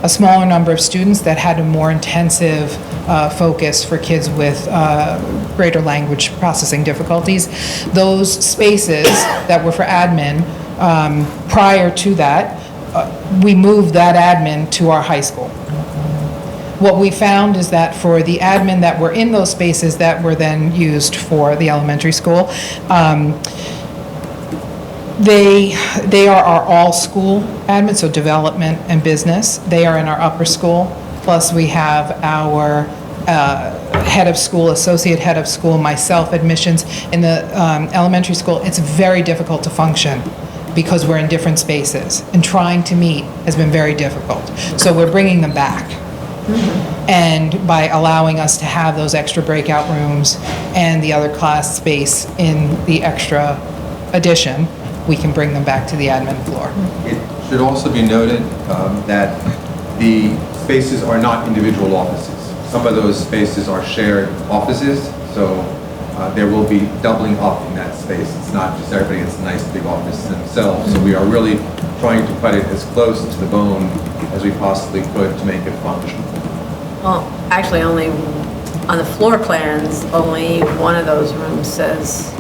a smaller number of students that had a more intensive focus for kids with greater language processing difficulties. Those spaces that were for admin, prior to that, we moved that admin to our high school. What we found is that for the admin that were in those spaces that were then used for the elementary school, they are our all-school admin, so development and business. They are in our upper school. Plus, we have our head of school, associate head of school, myself, admissions. In the elementary school, it's very difficult to function because we're in different spaces, and trying to meet has been very difficult. So we're bringing them back. And by allowing us to have those extra breakout rooms and the other class space in the extra addition, we can bring them back to the admin floor. It should also be noted that the spaces are not individual offices. Some of those spaces are shared offices, so there will be doubling up in that space. It's not just everybody gets a nice big office themselves. So we are really trying to cut it as close to the bone as we possibly could to make it functional. Well, actually, only on the floor plans, only one of those rooms says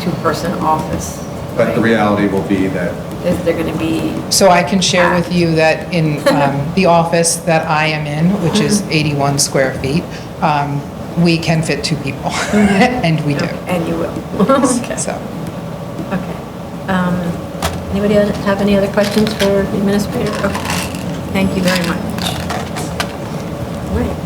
2-person office. But the reality will be that Is there going to be? So I can share with you that in the office that I am in, which is 81 square feet, we can fit 2 people, and we do. And you will. Okay. So. Okay. Anybody else have any other questions for the administrator? Okay. Thank you very much. Right.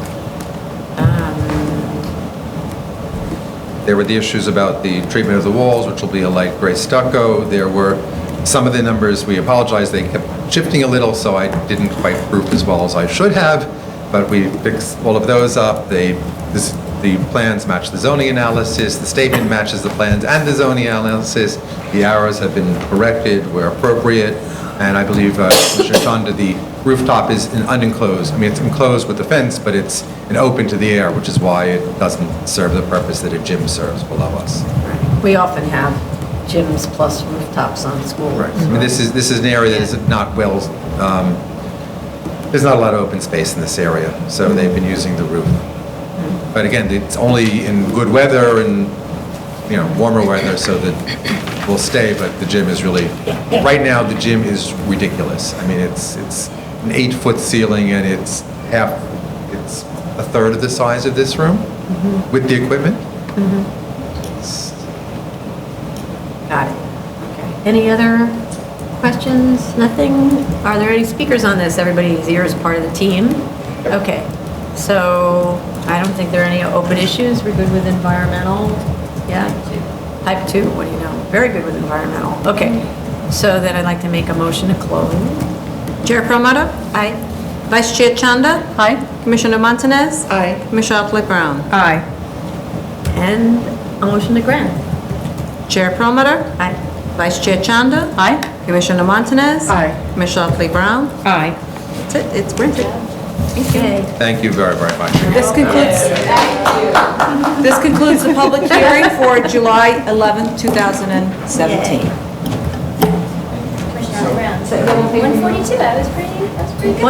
there were the issues about the treatment of the walls, which will be a light gray stucco. There were some of the numbers, we apologize, they kept shifting a little, so I didn't quite proof as well as I should have, but we fixed all of those up. The plans match the zoning analysis, the statement matches the plans and the zoning analysis. The arrows have been corrected where appropriate, and I believe, Commissioner Chanda, the rooftop is an unenclosed. I mean, it's enclosed with the fence, but it's an open to the air, which is why it doesn't serve the purpose that a gym serves below us. We often have gyms plus rooftops on school roofs. I mean, this is an area that is not well, there's not a lot of open space in this area, so they've been using the roof. But again, it's only in good weather and, you know, warmer weather, so that will stay, but the gym is really, right now, the gym is ridiculous. I mean, it's an 8-foot ceiling, and it's a third of the size of this room with the equipment. Got it. Okay. Any other questions? Nothing? Are there any speakers on this? Everybody's here is part of the team. Okay. So I don't think there are any open issues. We're good with environmental? Yeah? Type 2, what do you know? Very good with environmental. Okay. So then I'd like to make a motion to close. Chair Promoter? Aye. Vice Chair Chanda? Aye. Commissioner Montanez? Aye. Commissioner Otley Brown? Aye. And a motion to grant. Chair Promoter? Aye. Vice Chair Chanda? Aye. Commissioner Montanez? Aye. Commissioner Otley Brown? Aye. That's it, it's granted. Okay. Thank you very, very much. This concludes the public hearing for July 11th, 2017. Commissioner Brown. 142, that was pretty good.